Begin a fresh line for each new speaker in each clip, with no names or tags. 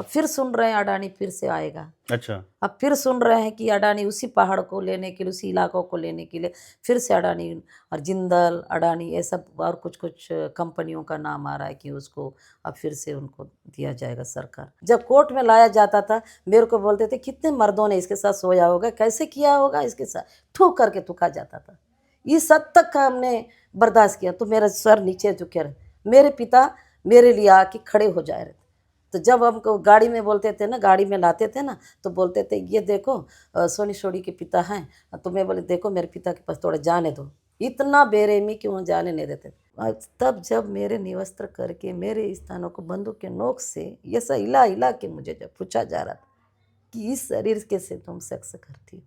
अब फिर सुन रहे हैं अडानी फिर से आएगा।
अच्छा।
अब फिर सुन रहे हैं कि अडानी उसी पहाड़ को लेने के लिए, उसी इलाकों को लेने के लिए फिर से अडानी और जिंदल, अडानी ये सब और कुछ कुछ कंपनियों का नाम आ रहा है कि उसको अब फिर से उनको दिया जाएगा सरकार। जब कोर्ट में लाया जाता था मेरे को बोलते थे कितने मर्दों ने इसके साथ सोया होगा, कैसे किया होगा इसके साथ, ठूक करके थूका जाता था। इस हद तक का हमने बर्दाश्त किया। तो मेरा सर नीचे झुके रहे, मेरे पिता मेरे लिए आके खड़े हो जा रहे थे। तो जब हमको गाड़ी में बोलते थे ना, गाड़ी में लाते थे ना, तो बोलते थे ये देखो सोनी सोनी के पिता हैं। तो मैं बोले देखो मेरे पिता के पास थोड़ा जाने दो, इतना बेरहमी कि वहाँ जाने नहीं देते। तब जब मेरे निवस्त्र करके मेरे स्थानों को बंदूक के नोक से ये सब हिला हिला के मुझे जब पूछा जा रहा था कि इस शरीर के से तुम सेक्स करती हो,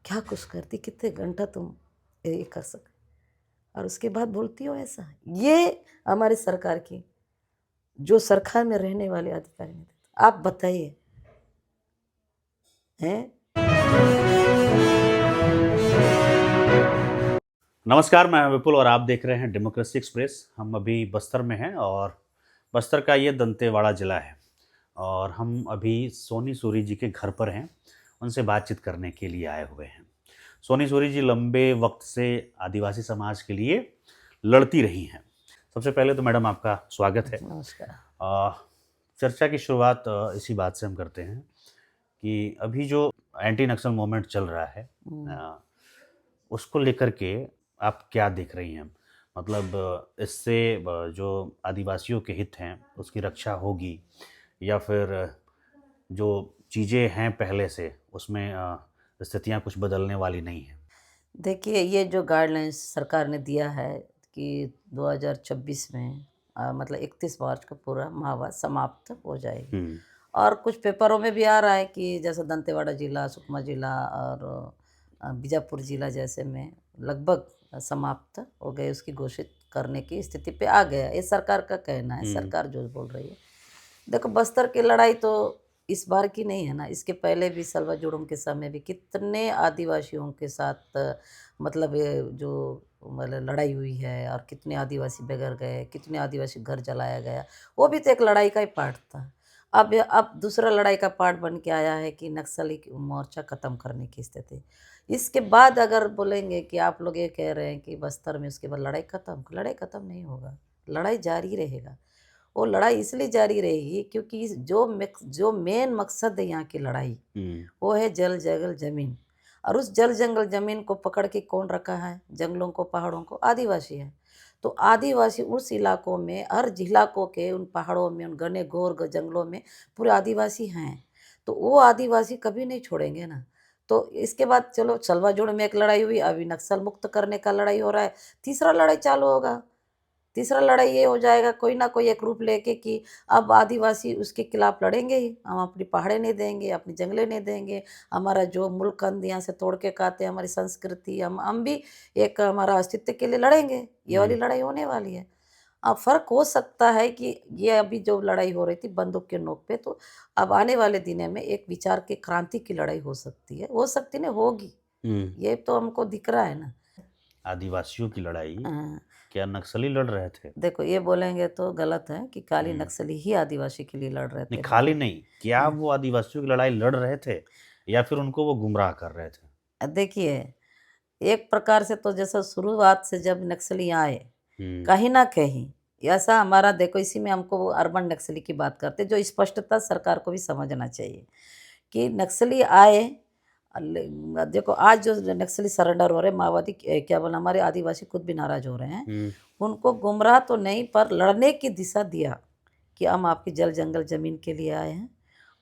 क्या कुछ करती, कितने घंटा तुम ये कर सके, और उसके बाद बोलती हो ऐसा। ये हमारी सरकार की, जो सरकार में रहने वाले अधिकारी नहीं देते। आप बताइए हैं।
नमस्कार, मैं विपुल और आप देख रहे हैं डेमोक्रेसी एक्सप्रेस। हम अभी बस्तर में हैं और बस्तर का ये दंतेवाड़ा ज़िला है और हम अभी सोनी सूरी जी के घर पर हैं, उनसे बातचीत करने के लिए आए हुए हैं। सोनी सूरी जी लंबे वक्त से आदिवासी समाज के लिए लड़ती रही हैं। सबसे पहले तो मैडम आपका स्वागत है।
नमस्कार।
चर्चा की शुरुआत इसी बात से हम करते हैं कि अभी जो एंटी नक्सल मूवमेंट चल रहा है उसको लेकर के आप क्या देख रही हैं? मतलब इससे जो आदिवासियों के हित हैं उसकी रक्षा होगी या फिर जो चीज़ें हैं पहले से उसमें स्थितियां कुछ बदलने वाली नहीं हैं?
देखिए ये जो गाइडलाइंस सरकार ने दिया है कि 2026 में मतलब 31 मार्च को पूरा महावाद समाप्त हो जाएगी। और कुछ पेपरों में भी आ रहा है कि जैसे दंतेवाड़ा जिला, सुकमा जिला और बीजापुर जिला जैसे में लगभग समाप्त हो गए, उसकी घोषित करने की स्थिति पे आ गया। ये सरकार का कहना है, सरकार जो बोल रही है। देखो बस्तर की लड़ाई तो इस बार की नहीं है ना, इसके पहले भी सलवा जुड़ूम के समय भी कितने आदिवासियों के साथ मतलब ये जो मतलब लड़ाई हुई है, और कितने आदिवासी बेघर गए, कितने आदिवासी घर जलाया गया, वो भी तो एक लड़ाई का ही पार्ट था। अब दूसरा लड़ाई का पार्ट बन के आया है कि नक्सली मोर्चा ख़त्म करने की स्थिति। इसके बाद अगर बोलेंगे कि आप लोग ये कह रहे हैं कि बस्तर में उसके बाद लड़ाई ख़त्म नहीं होगा, लड़ाई जारी रहेगा। वो लड़ाई इसलिए जारी रहेगी क्योंकि जो मेन मकसद है यहाँ की लड़ाई, वो है जल जंगल जमीन। और उस जल जंगल जमीन को पकड़ के कौन रखा है, जंगलों को, पहाड़ों को, आदिवासी है। तो आदिवासी उस इलाकों में, हर इलाकों के उन पहाड़ों में, उन घने घोर जंगलों में पूरे आदिवासी हैं। तो वो आदिवासी कभी नहीं छोड़ेंगे ना। तो इसके बाद चलो सलवा जुड़ में एक लड़ाई हुई, अभी नक्सल मुक्त करने का लड़ाई हो रहा है, तीसरा लड़ाई चालू होगा। तीसरा लड़ाई ये हो जाएगा कोई ना कोई एक रूप लेके कि अब आदिवासी उसके खिलाफ लड़ेंगे ही, हम अपनी पहाड़े नहीं देंगे, अपनी जंगलें नहीं देंगे, हमारा जो मुल्क कंद यहाँ से तोड़ के खाते हैं, हमारी संस्कृति, हम भी एक हमारा अस्तित्व के लिए लड़ेंगे। ये वाली लड़ाई होने वाली है। अब फ़र्क हो सकता है कि ये अभी जो लड़ाई हो रही थी बंदूक के नोक पे, तो अब आने वाले दिनों में एक विचार के क्रांति की लड़ाई हो सकती है, हो सकती नहीं होगी, ये तो हमको दिख रहा है ना।
आदिवासियों की लड़ाई
हाँ।
क्या नक्सली लड़ रहे थे?
देखो ये बोलेंगे तो गलत है कि खाली नक्सली ही आदिवासी के लिए लड़ रहे
नहीं,
थे,
खाली
मतलब।
नहीं, क्या
हाँ।
वो आदिवासियों की लड़ाई लड़ रहे थे या फिर उनको वो गुमराह कर रहे थे?
देखिए एक प्रकार से तो जैसा शुरुआत से जब नक्सली आए,
हम्म।
कहीं ना कहीं ऐसा हमारा, देखो इसी में हमको वो अर्बन नक्सली की बात करते, जो स्पष्टता सरकार को भी समझना चाहिए कि नक्सली आए। देखो आज जो नक्सली सरेंडर हो रहे, माओवादी क्या बोला, हमारे आदिवासी खुद भी नाराज हो रहे हैं। उनको गुमराह तो नहीं पर लड़ने की दिशा दिया कि हम आपकी जल जंगल ज़मीन के लिए आए हैं,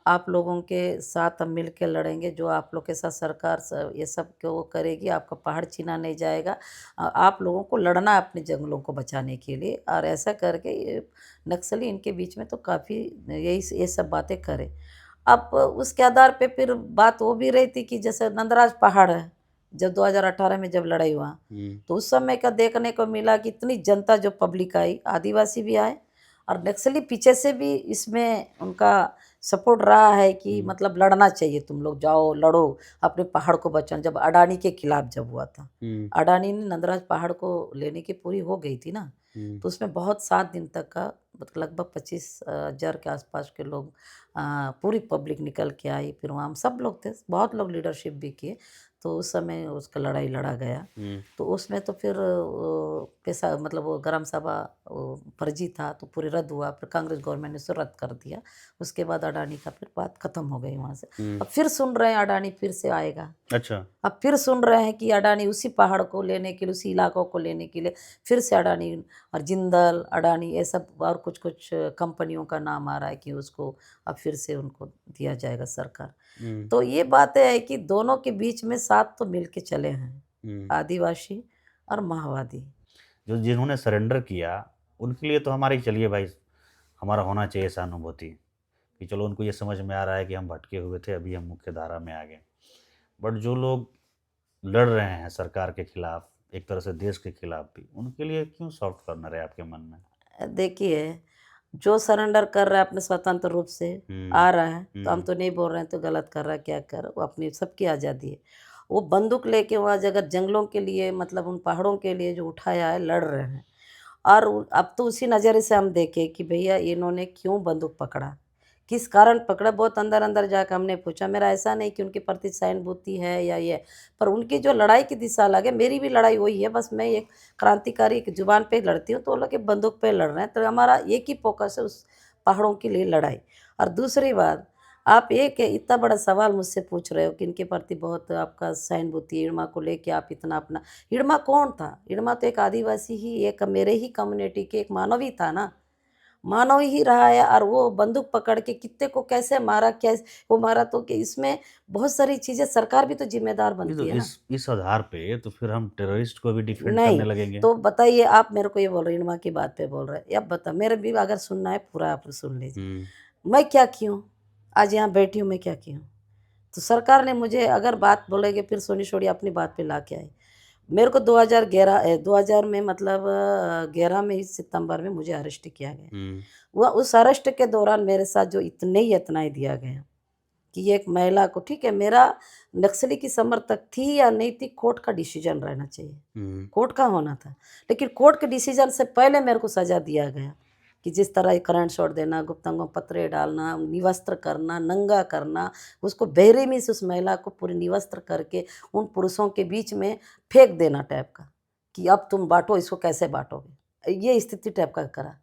आप लोगों के साथ हम मिल के लड़ेंगे, जो आप लोग के साथ सरकार ये सब को वो करेगी, आपका पहाड़ छीना नहीं जाएगा, आप लोगों को लड़ना है अपने जंगलों को बचाने के लिए। और ऐसा करके ये नक्सली इनके बीच में तो काफ़ी ये सब बातें करें। अब उसके आधार पे फिर बात हो भी रही थी कि जैसे नंदराज पहाड़ है, जब 2018 में जब लड़ाई हुआ, तो उस समय का देखने को मिला कि इतनी जनता जो पब्लिक आई, आदिवासी भी आए और नक्सली पीछे से भी इसमें उनका सपोर्ट रहा है कि मतलब लड़ना चाहिए, तुम लोग जाओ लड़ो अपने पहाड़ को बचाओ। जब अडानी के खिलाफ जब हुआ था, अडानी ने नंदराज पहाड़ को लेने की पूरी हो गई थी ना, तो उसमें बहुत 7 दिन तक का मतलब लगभग 25,000 के आसपास के लोग, पूरी पब्लिक निकल के आई। फिर वहाँ हम सब लोग थे, बहुत लोग लीडरशिप भी किए। तो उस समय उसका लड़ाई लड़ा गया। तो उसमें तो फिर पैसा मतलब वो ग्राम सभा फर्जी था, तो पूरी रद्द हुआ। फिर कांग्रेस गवर्नमेंट ने उसे रद्द कर दिया। उसके बाद अडानी का फिर बात खत्म हो गई वहाँ से। अब फिर सुन रहे हैं अडानी फिर से आएगा।
अच्छा।
अब फिर सुन रहे हैं कि अडानी उसी पहाड़ को लेने के लिए, उसी इलाकों को लेने के लिए फिर से अडानी और जिंदल अडानी ये सब और कुछ कुछ कंपनियों का नाम आ रहा है कि उसको अब फिर से उनको दिया जाएगा सरकार। तो ये बातें है कि दोनों के बीच में साथ तो मिल के चले हैं, आदिवासी और माओवादी।
जो जिन्होंने सरेंडर किया उनके लिए तो हमारी, चलिए भाई, हमारा होना चाहिए सहानुभूति कि चलो उनको ये समझ में आ रहा है कि हम भटके हुए थे, अभी हम मुख्य धारा में आ गए। बट जो लोग लड़ रहे हैं सरकार के खिलाफ, एक तरह से देश के खिलाफ भी, उनके लिए क्यों सॉफ्ट कॉर्नर है आपके मन में?
देखिए, जो सरेंडर कर रहा है अपने स्वतंत्र रूप से आ रहा है, तो हम तो नहीं बोल रहे हैं तो गलत कर रहा है, क्या कर, वो अपनी सबकी आज़ादी है। वो बंदूक लेके वहाँ जगह जंगलों के लिए मतलब उन पहाड़ों के लिए जो उठाया है, लड़ रहे हैं। और अब तो उसी नज़रिए से हम देखें कि भैया इन्होंने क्यों बंदूक पकड़ा, किस कारण पकड़ा। बहुत अंदर अंदर जाकर हमने पूछा। मेरा ऐसा नहीं कि उनके प्रति सहानुभूति है या ये, पर उनकी जो लड़ाई की दिशा अलग है, मेरी भी लड़ाई वही है। बस मैं एक क्रांतिकारी की जुबान पे लड़ती हूँ, तो वो लोग ये बंदूक पे लड़ रहे हैं। तो हमारा एक ही फोकस है, उस पहाड़ों के लिए लड़ाई। और दूसरी बात, आप एक इतना बड़ा सवाल मुझसे पूछ रहे हो कि इनके प्रति बहुत आपका सहानुभूति, इड़मा को लेके आप इतना अपना। इड़मा कौन था? इड़मा तो एक आदिवासी ही, एक मेरे ही कम्युनिटी के एक मानव ही था ना, मानव ही रहा है। और वो बंदूक पकड़ के कितने को कैसे मारा, क्या वो मारा, तो कि इसमें बहुत सारी चीज़ें सरकार भी तो जिम्मेदार
नहीं तो
बनती है ना।
इस आधार पे तो फिर हम टेररिस्ट को भी डिफेंड
नहीं,
करने लगेंगे।
तो बताइए, आप मेरे को ये बोल रहे हैं इनमा की बात पे बोल रहे हैं, अब बता, मेरे भी अगर सुनना है पूरा आप सुन लीजिए। मैं क्या की हूँ, आज यहाँ बैठी हूँ, मैं क्या की हूँ। तो सरकार ने मुझे अगर बात बोलेंगे फिर सोनी सोड़ी अपनी बात पे ला के आई। मेरे को 2000 में मतलब 11 में ही सितंबर में मुझे अरेस्ट किया गया। वह उस अरेस्ट के दौरान मेरे साथ जो इतने यातनाएं दिया गया कि एक महिला को, ठीक है, मेरा नक्सली की समर्थक थी या नहीं थी, कोर्ट का डिसीजन रहना चाहिए, कोर्ट का होना था। लेकिन कोर्ट के डिसीजन से पहले मेरे को सजा दिया गया कि जिस तरह ये करंट शॉट देना, गुप्तांगों पत्रे डालना, निवस्त्र करना, नंगा करना, उसको बेरहमी से उस महिला को पूरी निवस्त्र करके उन पुरुषों के बीच में फेंक देना टाइप का कि अब तुम बांटो, इसको कैसे बांटोगे, ये स्थिति टाइप का करा।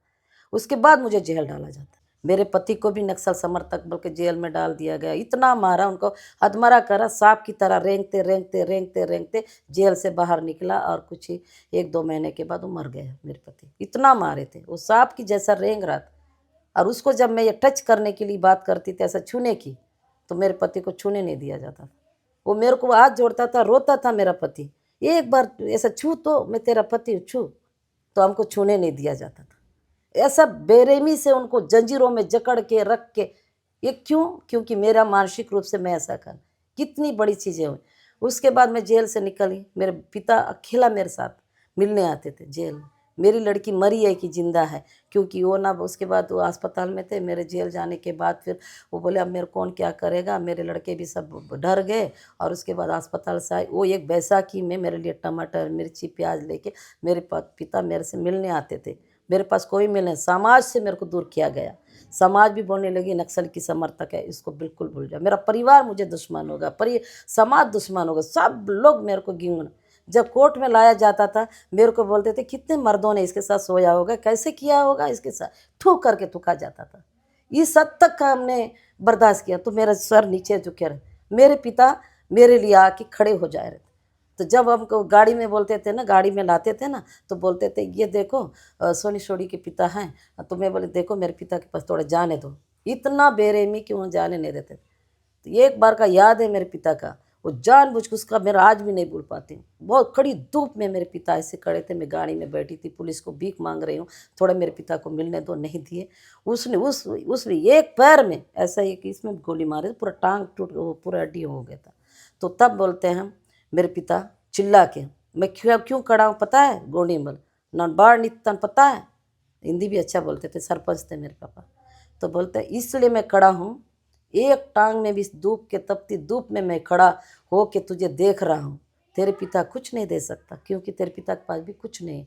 उसके बाद मुझे जेल डाला जाता। मेरे पति को भी नक्सल समर्थक बोल के जेल में डाल दिया गया। इतना मारा उनको, अधमरा करा, सांप की तरह रेंगते रेंगते रेंगते रेंगते जेल से बाहर निकला। और कुछ ही 1-2 महीने के बाद वो मर गया मेरे पति। इतना मारे थे, वो सांप की जैसा रेंग रहा था। और उसको जब मैं ये टच करने के लिए बात करती थी, ऐसा छूने की, तो मेरे पति को छूने नहीं दिया जाता था। वो मेरे को हाथ जोड़ता था, रोता था मेरा पति, एक बार ऐसा छू तो मैं तेरा पति छू, तो हमको छूने नहीं दिया जाता था। ऐसा बेरहमी से उनको जंजीरों में जकड़ के रख के, ये क्यों? क्योंकि मेरा मानसिक रूप से मैं ऐसा कर, कितनी बड़ी चीज़ें हुई। उसके बाद मैं जेल से निकली। मेरे पिता अकेला मेरे साथ मिलने आते थे जेल में। मेरी लड़की मरी है कि जिंदा है, क्योंकि वो ना, उसके बाद वो अस्पताल में थे। मेरे जेल जाने के बाद फिर वो बोले अब मेरे कौन क्या करेगा। मेरे लड़के भी सब डर गए। और उसके बाद अस्पताल से आए, वो एक बैसाखी में मेरे लिए टमाटर मिर्ची प्याज लेके मेरे पिता मेरे से मिलने आते थे। मेरे पास कोई मिल नहीं, समाज से मेरे को दूर किया गया। समाज भी बोलने लगी नक्सल की समर्थक है, इसको बिल्कुल भूल जाओ। मेरा परिवार मुझे दुश्मन होगा, समाज दुश्मन होगा, सब लोग मेरे को गिंगन। जब कोर्ट में लाया जाता था, मेरे को बोलते थे कितने मर्दों ने इसके साथ सोया होगा, कैसे किया होगा इसके साथ, थूक करके थूका जाता था। इस हद तक का हमने बर्दाश्त किया। तो मेरा सर नीचे झुके रहे। मेरे पिता मेरे लिए आके खड़े हो जा रहे थे। तो जब हमको गाड़ी में बोलते थे ना, गाड़ी में लाते थे ना, तो बोलते थे ये देखो सोनी सोड़ी के पिता हैं। तो मैं बोले देखो मेरे पिता के पास थोड़ा जाने दो। इतना बेरहमी कि वो जाने नहीं देते। तो एक बार का याद है मेरे पिता का, वो जानबूझ के, उसका मेरा आज भी नहीं भूल पाती हूँ। बहुत खड़ी धूप में मेरे पिता ऐसे खड़े थे, मैं गाड़ी में बैठी थी, पुलिस को भीख मांग रही हूँ, थोड़ा मेरे पिता को मिलने दो, नहीं दिए। उसने उसने एक पैर में ऐसा ही कि इसमें गोली मारे, पूरा टांग टूट, पूरा हड्डी हो गया था। तो तब बोलते हैं मेरे पिता चिल्ला के, मैं क्यों खड़ा हूँ पता है, गोंडीमल न बाढ़ नितन पता है। हिंदी भी अच्छा बोलते थे, सरपंच थे मेरे पापा। तो बोलते हैं इसलिए मैं खड़ा हूँ, एक टांग में भी धूप के तपती धूप में मैं खड़ा हो के तुझे देख रहा हूँ। तेरे पिता कुछ नहीं दे सकता, क्योंकि तेरे पिता के पास भी कुछ नहीं।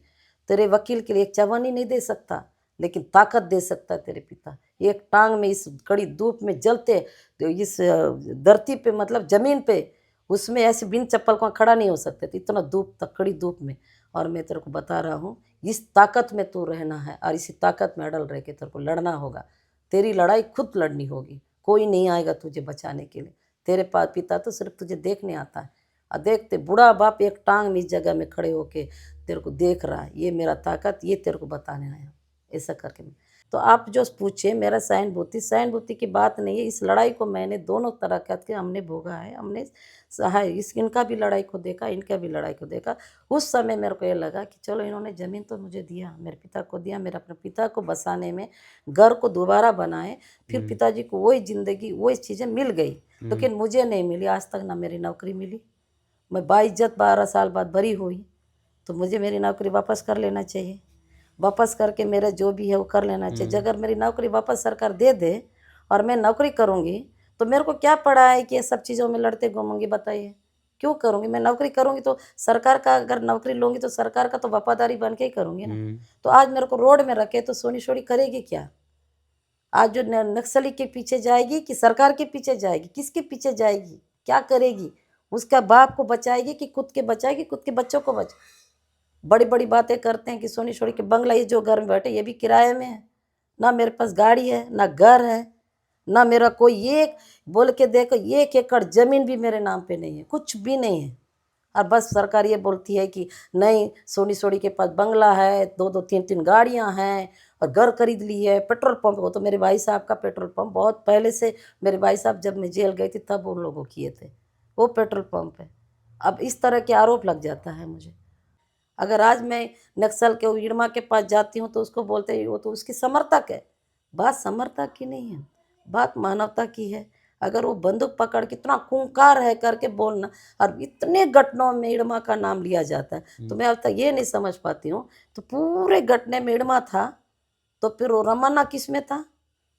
तेरे वकील के लिए एक चवन्नी नहीं दे सकता, लेकिन ताकत दे सकता है तेरे पिता। एक टांग में इस कड़ी धूप में जलते, तो इस धरती पे मतलब जमीन पे, उसमें ऐसे बिन चप्पल को खड़ा नहीं हो सकते थे, इतना धूप तक, कड़ी धूप में। और मैं तेरे को बता रहा हूँ, इस ताकत में तू रहना है और इसी ताकत में अड़ल रह के तेरे को लड़ना होगा। तेरी लड़ाई खुद लड़नी होगी, कोई नहीं आएगा तुझे बचाने के लिए। तेरे पास पिता तो सिर्फ तुझे देखने आता है, और देखते बूढ़ा बाप एक टांग में इस जगह में खड़े होके तेरे को देख रहा है, ये मेरा ताकत, ये तेरे को बताने आया, ऐसा करके। तो आप जो पूछे मेरा सहानुभूति की बात नहीं है। इस लड़ाई को मैंने दोनों तरह के हमने भोगा है, हमने सहाय, इनका भी लड़ाई को देखा, इनका भी लड़ाई को देखा। उस समय मेरे को ये लगा कि चलो इन्होंने ज़मीन तो मुझे दिया, मेरे पिता को दिया, मेरे अपने पिता को बसाने में, घर को दोबारा बनाए, फिर पिताजी को वही ज़िंदगी वही चीज़ें मिल गई, लेकिन मुझे नहीं मिली आज तक, ना मेरी नौकरी मिली। मैं बाइज्जत 12 साल बाद बरी हुई, तो मुझे मेरी नौकरी वापस कर लेना चाहिए, वापस करके मेरा जो भी है वो कर लेना चाहिए। अगर मेरी नौकरी वापस सरकार दे दे और मैं नौकरी करूँगी, तो मेरे को क्या पड़ा है कि ये सब चीज़ों में लड़ते घूमूंगी, बताइए क्यों करूँगी। मैं नौकरी करूँगी तो सरकार का, अगर नौकरी लूँगी तो सरकार का तो वफादारी बन के ही करूँगी ना। तो आज मेरे को रोड में रखे तो सोनी सोनी करेगी क्या? आज जो नक्सली के पीछे जाएगी कि सरकार के पीछे जाएगी, किसके पीछे जाएगी, क्या करेगी? उसका बाप को बचाएगी कि खुद के बचाएगी, खुद के बच्चों को बचा। बड़ी बड़ी बातें करते हैं कि सोनी सोनी के बंगला, ये जो घर में बैठे ये भी किराए में है, ना मेरे पास गाड़ी है, ना घर है, ना मेरा कोई, एक बोल के देखो 1 एकड़ जमीन भी मेरे नाम पे नहीं है, कुछ भी नहीं है। और बस सरकार ये बोलती है कि नहीं, सोनी सोनी के पास बंगला है, 2-2 3-3 गाड़ियां हैं और घर खरीद ली है, पेट्रोल पंप। वो तो मेरे भाई साहब का पेट्रोल पंप बहुत पहले से, मेरे भाई साहब जब मैं जेल गई थी तब उन लोगों किए थे, वो पेट्रोल पंप है। अब इस तरह के आरोप लग जाता है मुझे। अगर आज मैं नक्सल के उड़मा के पास जाती हूँ तो उसको बोलते हैं वो तो उसकी समर्थक है। बात समर्थक की नहीं है, बात मानवता की है। अगर वो बंदूक पकड़ के इतना खूंखार है करके बोलना, और इतने घटनाओं में इड़मा का नाम लिया जाता है, तो मैं अब तक ये नहीं समझ पाती हूँ। तो पूरे घटने में इड़मा था, तो फिर वो रमन्ना किस में था,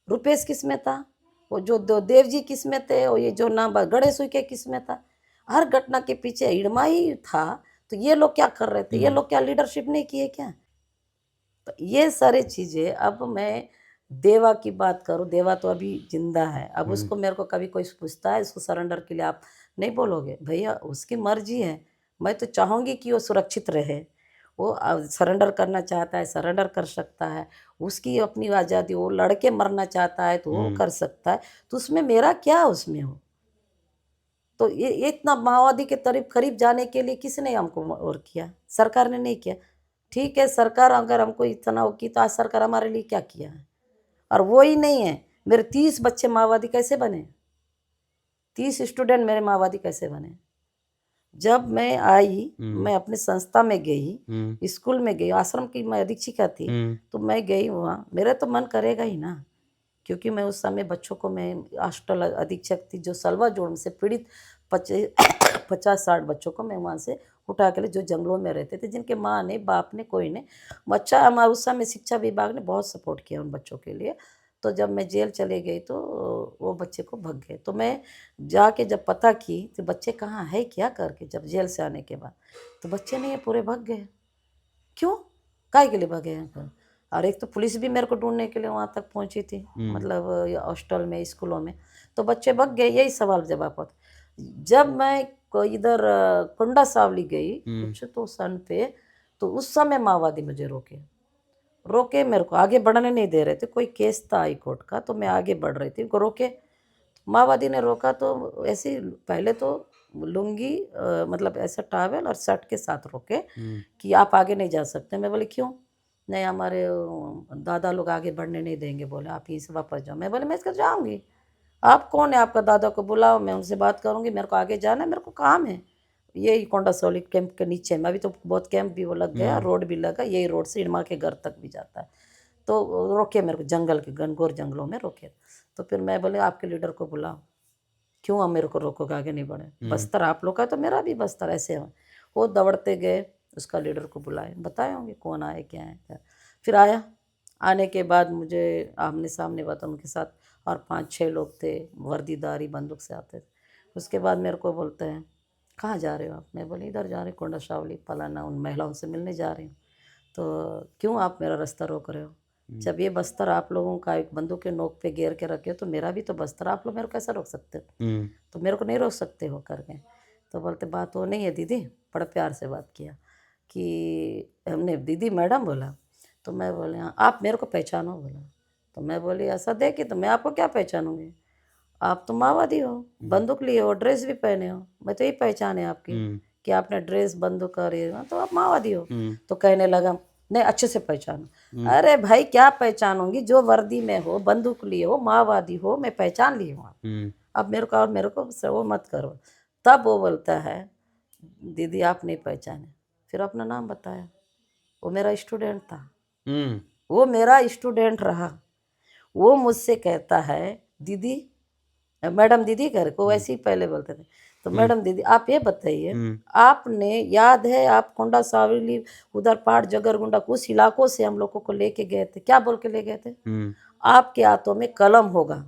रुपेश किस में था, वो जो देव जी किस में थे, और ये जो नाम गणेश के किस में था? हर घटना के पीछे इड़मा ही था। तो ये लोग क्या कर रहे थे, ये लोग क्या लीडरशिप नहीं किए क्या? तो ये सारी चीज़ें, अब मैं देवा की बात करूँ, देवा तो अभी जिंदा है। अब उसको, मेरे को कभी कोई पूछता है इसको सरेंडर के लिए आप नहीं बोलोगे, भैया उसकी मर्जी है। मैं तो चाहूँगी कि वो सुरक्षित रहे, वो सरेंडर करना चाहता है सरेंडर कर सकता है, उसकी अपनी आज़ादी, वो लड़के मरना चाहता है तो वो कर सकता है, तो उसमें मेरा क्या उसमें हो? तो ये इतना माओवादी के करीब जाने के लिए किसने हमको और किया? सरकार ने नहीं किया। ठीक है, सरकार अगर हमको इतना वो की, तो आज सरकार हमारे लिए क्या किया है? और वो ही नहीं है, मेरे 30 बच्चे माओवादी कैसे बने? 30 स्टूडेंट मेरे माओवादी कैसे बने? जब मैं आई, मैं अपने संस्था में गई, स्कूल में गई, आश्रम की मैं अधीक्षिका थी, तो मैं गई वहाँ, मेरा तो मन करेगा ही ना, क्योंकि मैं उस समय बच्चों को, मैं हॉस्टल अधीक्षक थी, जो सलवा जोड़ से पीड़ित 50-60 बच्चों को मैं वहाँ से उठा के, जो जंगलों में रहते थे, जिनके माँ ने बाप ने कोई ने, बच्चा हमारा उस समय शिक्षा विभाग ने बहुत सपोर्ट किया उन बच्चों के लिए। तो जब मैं जेल चले गई तो वो बच्चे को भग गए, तो मैं जाके जब पता की तो बच्चे कहाँ है क्या करके, जब जेल से आने के बाद तो बच्चे नहीं है, पूरे भग गए। क्यों, काहे के लिए भगे हैं? और एक तो पुलिस भी मेरे को ढूंढने के लिए वहाँ तक पहुँची थी, मतलब हॉस्टल में, स्कूलों में, तो बच्चे भग गए। यही सवाल जवाब होता। जब मैं इधर कुंडा सावली गई कुछ तो सन पे, तो उस समय माओवादी मुझे रोके, मेरे को आगे बढ़ने नहीं दे रहे थे, कोई केस था हाई कोर्ट का, तो मैं आगे बढ़ रही थी, उनको रोके, माओवादी ने रोका। तो ऐसे ही पहले तो लुंगी मतलब ऐसा टावल और शर्ट के साथ रोके कि आप आगे नहीं जा सकते। मैं बोली क्यों? नहीं, हमारे दादा लोग आगे बढ़ने नहीं देंगे, बोले आप यहीं से वापस जाओ। मैं बोले मैं इसका जाऊँगी, आप कौन है, आपका दादा को बुलाओ, मैं उनसे बात करूँगी, मेरे को आगे जाना है, मेरे को काम है। यही कोंडा सौली कैंप के नीचे में, अभी तो बहुत कैंप भी वो लग गया, रोड भी लगा, यही रोड से इड़मा के घर तक भी जाता है। तो रोके मेरे को, जंगल के घनघोर जंगलों में रोके। तो फिर मैं बोले आपके लीडर को बुलाओ, क्यों आप मेरे को रोकोगे, आगे नहीं बढ़े, बस्तर आप लोग का तो मेरा भी बस्तर, ऐसे है। वो दौड़ते गए, उसका लीडर को बुलाए, बताए होंगे कौन आए क्या है क्या। फिर आया, आने के बाद मुझे आमने सामने बात, उनके साथ और 5-6 लोग थे, वर्दीदारी बंदूक से आते थे। उसके बाद मेरे को बोलते हैं कहाँ जा रहे हो आप? मैं बोली इधर जा रही, कोंडा शावली फलाना, उन महिलाओं से मिलने जा रही हूँ। तो क्यों आप मेरा रास्ता रोक रहे हो? जब ये बस्तर आप लोगों का एक बंदूक के नोक पे घेर के रखे हो तो मेरा भी तो बस्तर, आप लोग मेरे को कैसे रोक सकते हो? तो मेरे को नहीं रोक सकते हो करके। तो बोलते बात वो नहीं है दीदी, बड़ा प्यार से बात किया कि हमने दीदी मैडम बोला। तो मैं बोले हाँ आप मेरे को पहचानो बोला। तो मैं बोली ऐसा देखी तो मैं आपको क्या पहचानूंगी, आप तो माओवादी हो, बंदूक लिए हो, ड्रेस भी पहने हो, मैं तो यही पहचान है आपकी कि आपने ड्रेस बंदूक और ये, तो आप माओवादी हो। तो कहने लगा नहीं अच्छे से पहचानो। अरे भाई क्या पहचानूंगी, जो वर्दी में हो, बंदूक लिए हो, माओवादी हो, मैं पहचान ली हूँ आप। अब मेरे को वो मत करो। तब वो बोलता है दीदी आप नहीं पहचाने। फिर अपना नाम बताया, वो मेरा स्टूडेंट था, वो मेरा स्टूडेंट रहा। वो मुझसे कहता है दीदी, मैडम दीदी कर को वैसे ही पहले बोलते थे। तो मैडम दीदी आप ये बताइए, आपने याद है आप कोंडा सावली उधर पाड़ जगरगुंडा उस इलाकों से हम लोगों को लेके गए थे, क्या बोल के ले गए थे? आपके हाथों में कलम होगा,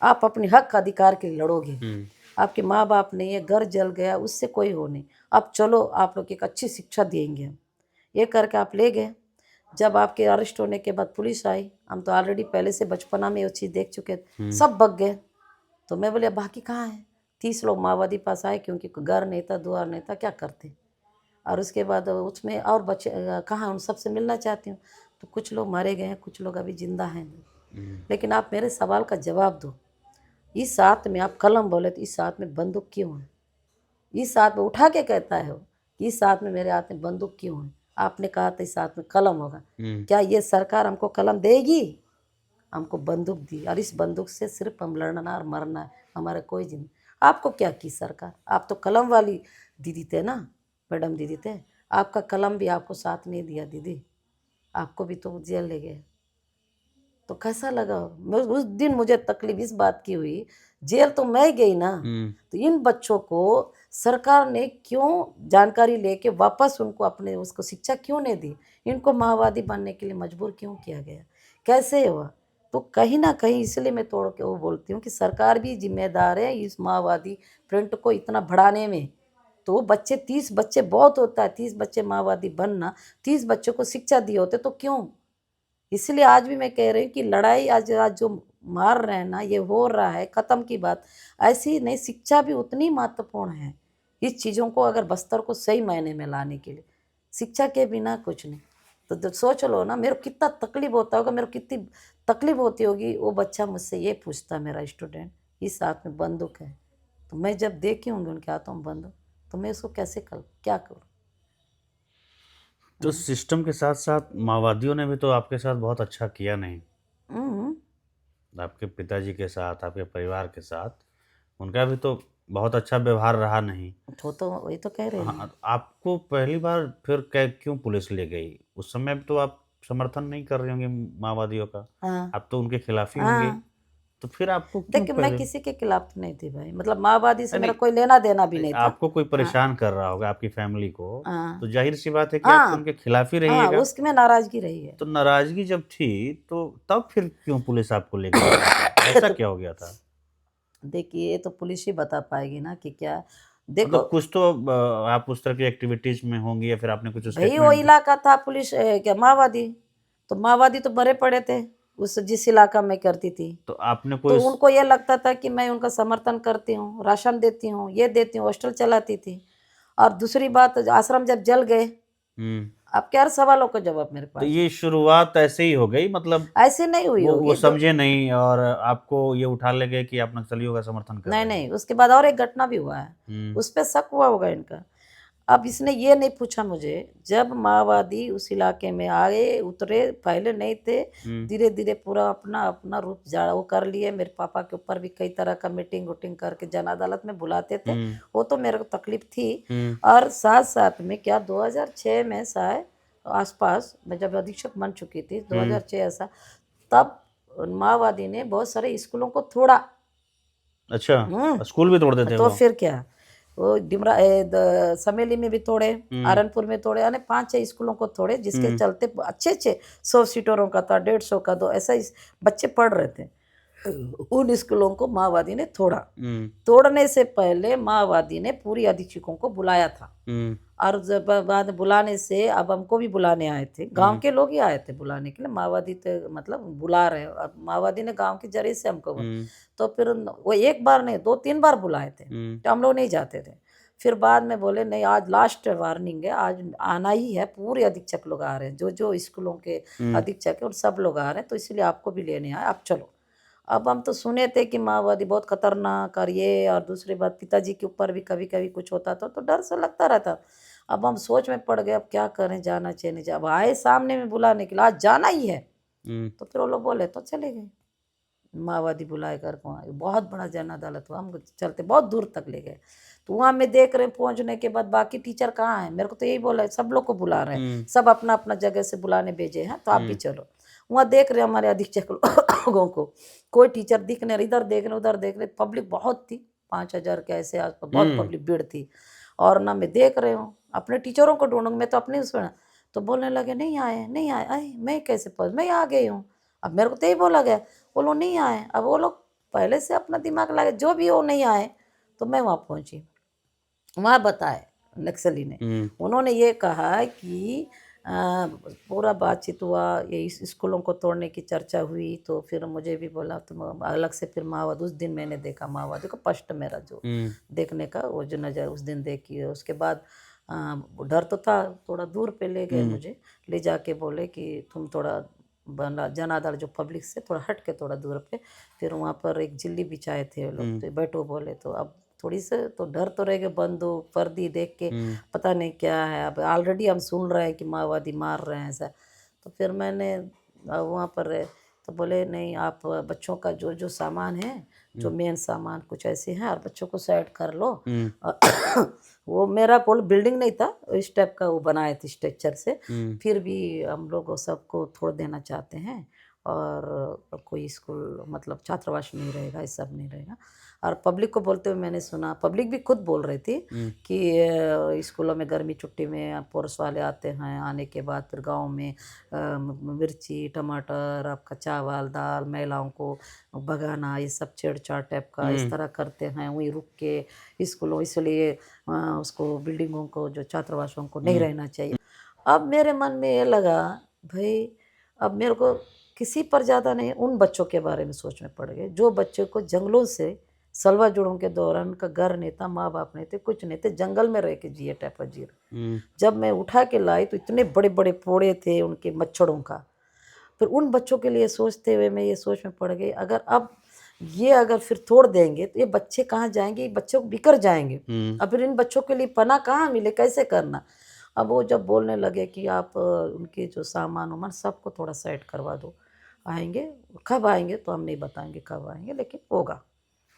आप अपने हक अधिकार के लिए लड़ोगे, आपके माँ बाप ने ये घर जल गया उससे कोई हो नहीं, अब चलो आप लोग एक अच्छी शिक्षा देंगे हम। ये करके आप ले गए। जब आपके अरेस्ट होने के बाद पुलिस आई, हम तो ऑलरेडी पहले से बचपना में वो चीज़ देख चुके थे, सब भग गए। तो मैं बोले बाकी कहाँ है? 30 लोग माओवादी पास आए क्योंकि घर नहीं था, द्वार नहीं था, क्या करते। और उसके बाद उसमें और बच्चे कहाँ, उन सबसे मिलना चाहती हूँ। तो कुछ लोग मारे गए हैं, कुछ लोग अभी जिंदा हैं। लेकिन आप मेरे सवाल का जवाब दो, इस हाथ में आप कलम बोले तो इस हाथ में बंदूक क्यों है? इस हाथ में उठा के कहता है वो, इस हाथ में मेरे हाथ में बंदूक क्यों है? आपने कहा था इस हाथ में कलम होगा। क्या ये सरकार हमको कलम देगी? हमको बंदूक दी और इस बंदूक से सिर्फ हम लड़ना और मरना है, हमारा कोई जिंदगी। आपको क्या की सरकार? आप तो कलम वाली दीदी थे ना, मैडम दीदी थे, आपका कलम भी आपको साथ नहीं दिया दीदी, आपको भी तो जेल ले गए। तो कैसा लगा? मैं उस दिन मुझे तकलीफ इस बात की हुई, जेल तो मैं गई ना, तो इन बच्चों को सरकार ने क्यों जानकारी लेके वापस उनको अपने उसको शिक्षा क्यों नहीं दी? इनको माओवादी बनने के लिए मजबूर क्यों किया गया? कैसे हुआ? तो कहीं ना कहीं इसलिए मैं तोड़ के वो बोलती हूँ कि सरकार भी जिम्मेदार है इस माओवादी फ्रंट को इतना बढ़ाने में। तो वो बच्चे 30 बच्चे बहुत होता है, 30 बच्चे माओवादी बनना, 30 बच्चों को शिक्षा दिए होते तो क्यों? इसलिए आज भी मैं कह रही हूँ कि लड़ाई आज आज जो मार रहे हैं ना, ये हो रहा है ख़त्म की बात। ऐसी नहीं, शिक्षा भी उतनी महत्वपूर्ण है इस चीज़ों को अगर बस्तर को सही मायने में लाने के लिए। शिक्षा के बिना कुछ नहीं। तो जब सोच लो ना मेरे को कितना तकलीफ होता होगा, मेरे को कितनी तकलीफ होती होगी। वो बच्चा मुझसे ये पूछता, मेरा स्टूडेंट, इस हाथ में बंदूक है, तो मैं जब देखी होंगी उनके हाथों में बंदूक, तो मैं उसको कैसे क्या करूँ?
तो सिस्टम के साथ साथ माओवादियों ने भी तो आपके साथ बहुत अच्छा किया नहीं? आपके पिताजी के साथ, आपके परिवार के साथ उनका भी तो बहुत अच्छा व्यवहार रहा नहीं।
तो वही तो कह रहे हैं।
हाँ, आपको पहली बार फिर क्यों पुलिस ले गई? उस समय तो आप समर्थन नहीं कर रही होंगी माओवादियों का,
हाँ
आप तो उनके खिलाफ ही होंगे,
हाँ,
तो फिर आपको क्यों
देखिए मैं
पहले?
किसी के खिलाफ तो नहीं थी भाई, मतलब माओवादी से मेरा
नहीं,
कोई लेना देना भी नहीं था।
आपको कोई परेशान कर रहा होगा आपकी फैमिली को,
हाँ
तो जाहिर सी बात है कि आप तो
हाँ
उनके खिलाफ ही
हाँ,
रहिएगा।
उसकी में नाराजगी रही है।
तो नाराजगी जब थी तो तब फिर क्यों पुलिस आपको ले गई वहाँ पे? ऐसा क्या हो गया था?
देखिए ये तो पुलिस ही बता पाएगी ना कि क्या। देखो
मतलब कुछ तो आप उस तरह की एक्टिविटीज में होंगी या फिर आपने कुछ
भाई वो
स्टेटमेंट?
इलाका था पुलिस क्या माओवादी, तो माओवादी तो भरे पड़े थे उस जिस इलाका में करती थी।
तो आपने
तो
कोई
उनको ये लगता था कि मैं उनका समर्थन करती हूँ, राशन देती हूँ, ये देती हूँ, हॉस्टल चलाती थी। और दूसरी बात, आश्रम जब जल गए,
हम्म,
अब क्या सवालों का जवाब मेरे
तो
पास?
ये शुरुआत ऐसे ही हो गई, मतलब
ऐसे नहीं हुई
वो
होगी
समझे नहीं और आपको ये उठा ले गए कि आप नक्सलियों का समर्थन कर
नहीं
रहे हैं।
नहीं, उसके बाद और एक घटना भी हुआ है,
हम्म
उस पर शक हुआ होगा इनका। अब इसने ये नहीं पूछा मुझे, जब माओवादी उस इलाके में आए उतरे, पहले नहीं थे,
हम्म
धीरे धीरे पूरा अपना अपना रूप जाड़ा वो कर लिए। मेरे पापा के ऊपर भी कई तरह का मीटिंग वोटिंग करके जन अदालत में बुलाते थे,
हम्म
वो तो मेरे को तकलीफ थी।
हम्म
और साथ साथ में क्या 2006 में शायद आसपास, मैं जब अधीक्षक बन चुकी थी 2006 ऐसा, तब माओवादी ने बहुत सारे स्कूलों को तोड़ा।
अच्छा, स्कूल भी तोड़ते थे
तो
वो?
फिर क्या, वो समेली में भी तोड़े, आरनपुर में तोड़े, यानी 5-6 स्कूलों को तोड़े, जिसके चलते अच्छे अच्छे 100 सीटरों का था, 150 का, 2 ऐसा बच्चे पढ़ रहे थे। उन स्कूलों को माओवादी ने तोड़ा।
हम्म,
तोड़ने से पहले माओवादी ने पूरी अधीक्षकों को बुलाया था,
हम्म,
और जब बाद में बुलाने से अब हमको भी बुलाने आए थे, गांव के लोग ही आए थे बुलाने के लिए। माओवादी तो मतलब बुला रहे हैं, अब माओवादी ने गांव के जरिए से हमको तो फिर वो एक बार नहीं 2-3 बार बुलाए थे, तो हम लोग नहीं जाते थे। फिर बाद में बोले नहीं, आज लास्ट वार्निंग है, आज आना ही है, पूरे अधीक्षक लोग आ रहे हैं, जो जो स्कूलों के अधीक्षक है और सब लोग आ रहे हैं, तो इसलिए आपको भी लेने आए, आप चलो। अब हम तो सुने थे कि माओवादी बहुत खतरनाक, और ये और दूसरी बात पिताजी के ऊपर भी कभी कभी कुछ होता था, तो डर से लगता रहता। अब हम सोच में पड़ गए, अब क्या करें, जाना चाहिए नहीं, अब आए सामने में बुलाने के लिए, आज जाना ही है, तो फिर वो लोग बोले तो चले गए। माओवादी बुलाए कर को आए, बहुत बड़ा जन अदालत हुआ, हम चलते बहुत दूर तक ले गए। तो वहाँ में देख रहे पहुँचने के बाद बाकी टीचर कहाँ हैं, मेरे को तो यही बोला है, सब लोग को बुला रहे हैं, सब अपना अपना जगह से बुलाने भेजे हैं, तो आप भी चलो। वहाँ देख रहे हमारे अधीक्षक लोगों को, कोई टीचर दिख नहीं, इधर देख रहे उधर देख रहे, पब्लिक बहुत थी, 5,000 के ऐसे आसपास बहुत पब्लिक भीड़ थी। और ना मैं देख रही हूँ अपने टीचरों को ढूंढूंगी, मैं तो अपने उसमें, तो बोलने लगे नहीं आए नहीं आए, आए मैं कैसे पहुँच, मैं आ गई हूँ। अब मेरे को तो यही बोला गया, वो लोग नहीं आए। अब वो लोग पहले से अपना दिमाग लगे, जो भी वो नहीं आए, तो मैं वहाँ पहुँची। वहाँ बताए नक्सली ने, उन्होंने ये कहा कि पूरा बातचीत हुआ, ये इस स्कूलों को तोड़ने की चर्चा हुई, तो फिर मुझे भी बोला, तो अलग से फिर माओवादी, उस दिन मैंने देखा माओवादी को, फर्स्ट मेरा जो देखने का वो जो नज़र उस दिन देखी है। उसके बाद डर तो था, थोड़ा दूर पे ले गए मुझे, ले जाके बोले कि तुम थोड़ा बना जनाधार जो पब्लिक से थोड़ा हट के थोड़ा दूर पे, फिर वहाँ पर एक जिल्ली बिछाए थे लोग, तो बैठो बोले, तो अब थोड़ी से तो डर तो रहेगा, बंदूक वर्दी देख के पता नहीं क्या है, अब ऑलरेडी हम सुन रहे हैं कि माओवादी मार रहे हैं ऐसा। तो फिर मैंने वहाँ पर तो बोले नहीं, आप बच्चों का जो जो सामान है, जो मेन सामान कुछ ऐसे हैं, और बच्चों को साइड कर लो। वो मेरा पोल बिल्डिंग नहीं था, इस टाइप का वो बनाए थे स्ट्रक्चर से, फिर भी हम लोग सबको छोड़ देना चाहते हैं, और कोई स्कूल मतलब छात्रावास नहीं रहेगा, ये सब नहीं रहेगा। और पब्लिक को बोलते हुए मैंने सुना, पब्लिक भी खुद बोल रही थी कि स्कूलों में गर्मी छुट्टी में पुलिस वाले आते हैं, आने के बाद फिर गांव में मिर्ची टमाटर, आपका चावल दाल, महिलाओं को भगाना, ये सब छेड़छाड़ टाइप का इस तरह करते हैं, वहीं रुक के स्कूलों, इसलिए उसको बिल्डिंगों को जो छात्रावासों को नहीं रहना चाहिए। अब मेरे मन में ये लगा, भाई अब मेरे को किसी पर ज़्यादा नहीं, उन बच्चों के बारे में सोच में पड़ गए, जो बच्चों को जंगलों से सलवा जुड़ों के दौरान, उनका घर नहीं था, माँ बाप नहीं थे, कुछ नहीं थे, जंगल में रह के जिए टाइप जी रहे। जब मैं उठा के लाई तो इतने बड़े बड़े फोड़े थे उनके मच्छरों का। फिर उन बच्चों के लिए सोचते हुए मैं ये सोच में पड़ गई, अगर अब ये अगर फिर तोड़ देंगे तो ये बच्चे कहाँ जाएंगे, ये बच्चे बिखर जाएंगे, अब फिर इन बच्चों के लिए पना कहाँ मिले, कैसे करना। अब वो जब बोलने लगे कि आप उनके जो सामान वामान सबको थोड़ा साइड करवा दो, आएंगे, कब आएंगे तो हम नहीं बताएंगे कब आएंगे, लेकिन होगा,